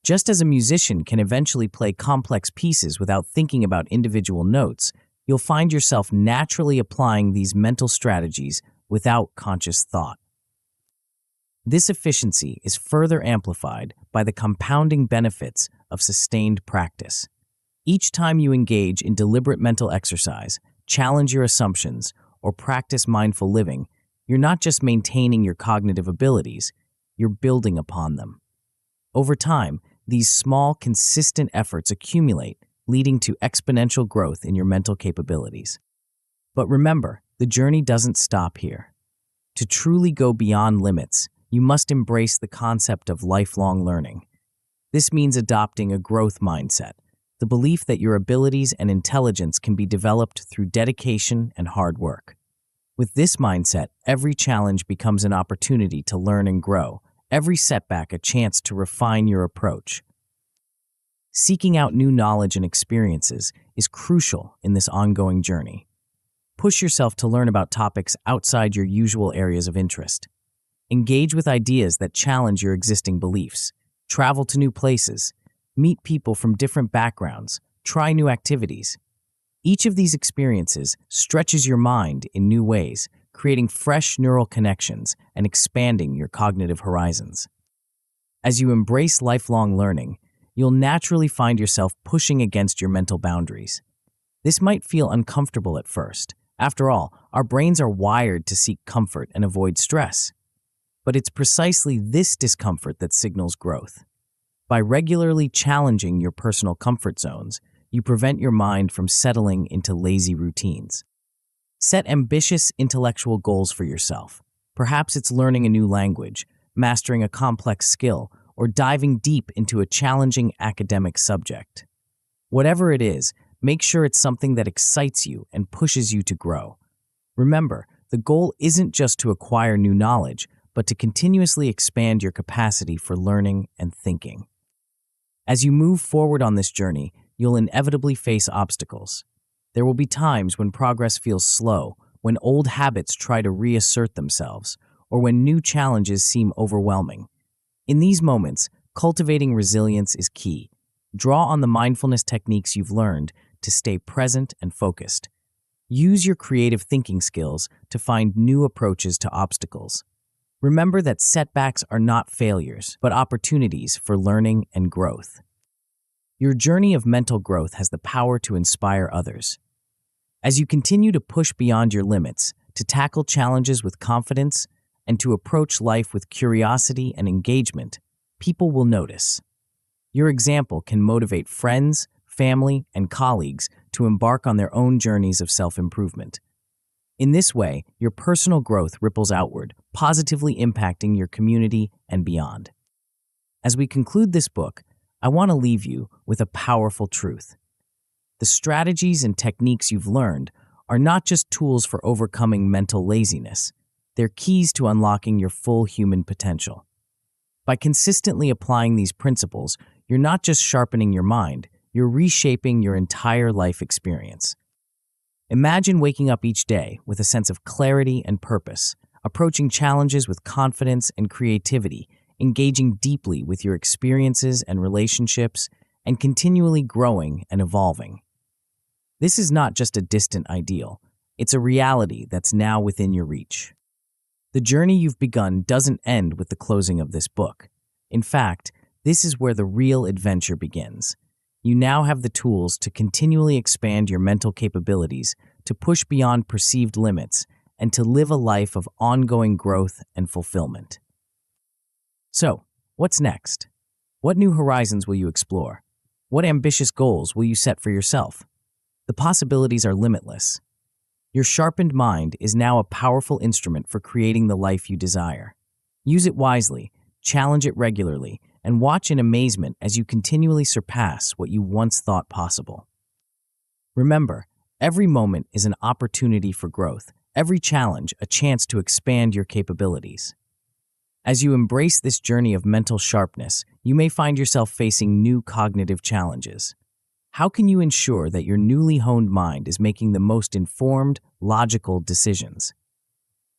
Just as a musician can eventually play complex pieces without thinking about individual notes, you'll find yourself naturally applying these mental strategies without conscious thought. This efficiency is further amplified by the compounding benefits of sustained practice. Each time you engage in deliberate mental exercise, challenge your assumptions, or practice mindful living, you're not just maintaining your cognitive abilities, you're building upon them. Over time, these small, consistent efforts accumulate, leading to exponential growth in your mental capabilities. But remember, the journey doesn't stop here. To truly go beyond limits, you must embrace the concept of lifelong learning. This means adopting a growth mindset, the belief that your abilities and intelligence can be developed through dedication and hard work. With this mindset, every challenge becomes an opportunity to learn and grow, every setback a chance to refine your approach. Seeking out new knowledge and experiences is crucial in this ongoing journey. Push yourself to learn about topics outside your usual areas of interest. Engage with ideas that challenge your existing beliefs. Travel to new places. Meet people from different backgrounds. Try new activities. Each of these experiences stretches your mind in new ways, creating fresh neural connections and expanding your cognitive horizons. As you embrace lifelong learning, you'll naturally find yourself pushing against your mental boundaries. This might feel uncomfortable at first. After all, our brains are wired to seek comfort and avoid stress. But it's precisely this discomfort that signals growth. By regularly challenging your personal comfort zones, you prevent your mind from settling into lazy routines. Set ambitious intellectual goals for yourself. Perhaps it's learning a new language, mastering a complex skill, or diving deep into a challenging academic subject. Whatever it is, make sure it's something that excites you and pushes you to grow. Remember, the goal isn't just to acquire new knowledge, but to continuously expand your capacity for learning and thinking. As you move forward on this journey, you'll inevitably face obstacles. There will be times when progress feels slow, when old habits try to reassert themselves, or when new challenges seem overwhelming. In these moments, cultivating resilience is key. Draw on the mindfulness techniques you've learned to stay present and focused. Use your creative thinking skills to find new approaches to obstacles. Remember that setbacks are not failures, but opportunities for learning and growth. Your journey of mental growth has the power to inspire others. As you continue to push beyond your limits, to tackle challenges with confidence, and to approach life with curiosity and engagement, people will notice. Your example can motivate friends, family, and colleagues to embark on their own journeys of self-improvement. In this way, your personal growth ripples outward, positively impacting your community and beyond. As we conclude this book, I want to leave you with a powerful truth. The strategies and techniques you've learned are not just tools for overcoming mental laziness. They're keys to unlocking your full human potential. By consistently applying these principles, you're not just sharpening your mind, you're reshaping your entire life experience. Imagine waking up each day with a sense of clarity and purpose, approaching challenges with confidence and creativity, engaging deeply with your experiences and relationships, and continually growing and evolving. This is not just a distant ideal, it's a reality that's now within your reach. The journey you've begun doesn't end with the closing of this book. In fact, this is where the real adventure begins. You now have the tools to continually expand your mental capabilities, to push beyond perceived limits, and to live a life of ongoing growth and fulfillment. So, what's next? What new horizons will you explore? What ambitious goals will you set for yourself? The possibilities are limitless. Your sharpened mind is now a powerful instrument for creating the life you desire. Use it wisely, challenge it regularly, and watch in amazement as you continually surpass what you once thought possible. Remember, every moment is an opportunity for growth, every challenge a chance to expand your capabilities. As you embrace this journey of mental sharpness, you may find yourself facing new cognitive challenges. How can you ensure that your newly honed mind is making the most informed, logical decisions?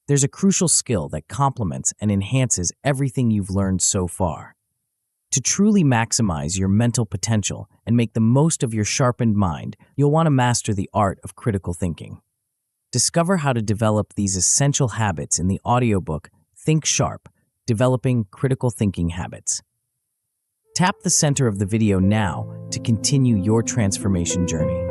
There's a crucial skill that complements and enhances everything you've learned so far. To truly maximize your mental potential and make the most of your sharpened mind, you'll want to master the art of critical thinking. Discover how to develop these essential habits in the audiobook Think Sharp, Developing Critical Thinking Habits. Tap the center of the video now to continue your transformation journey.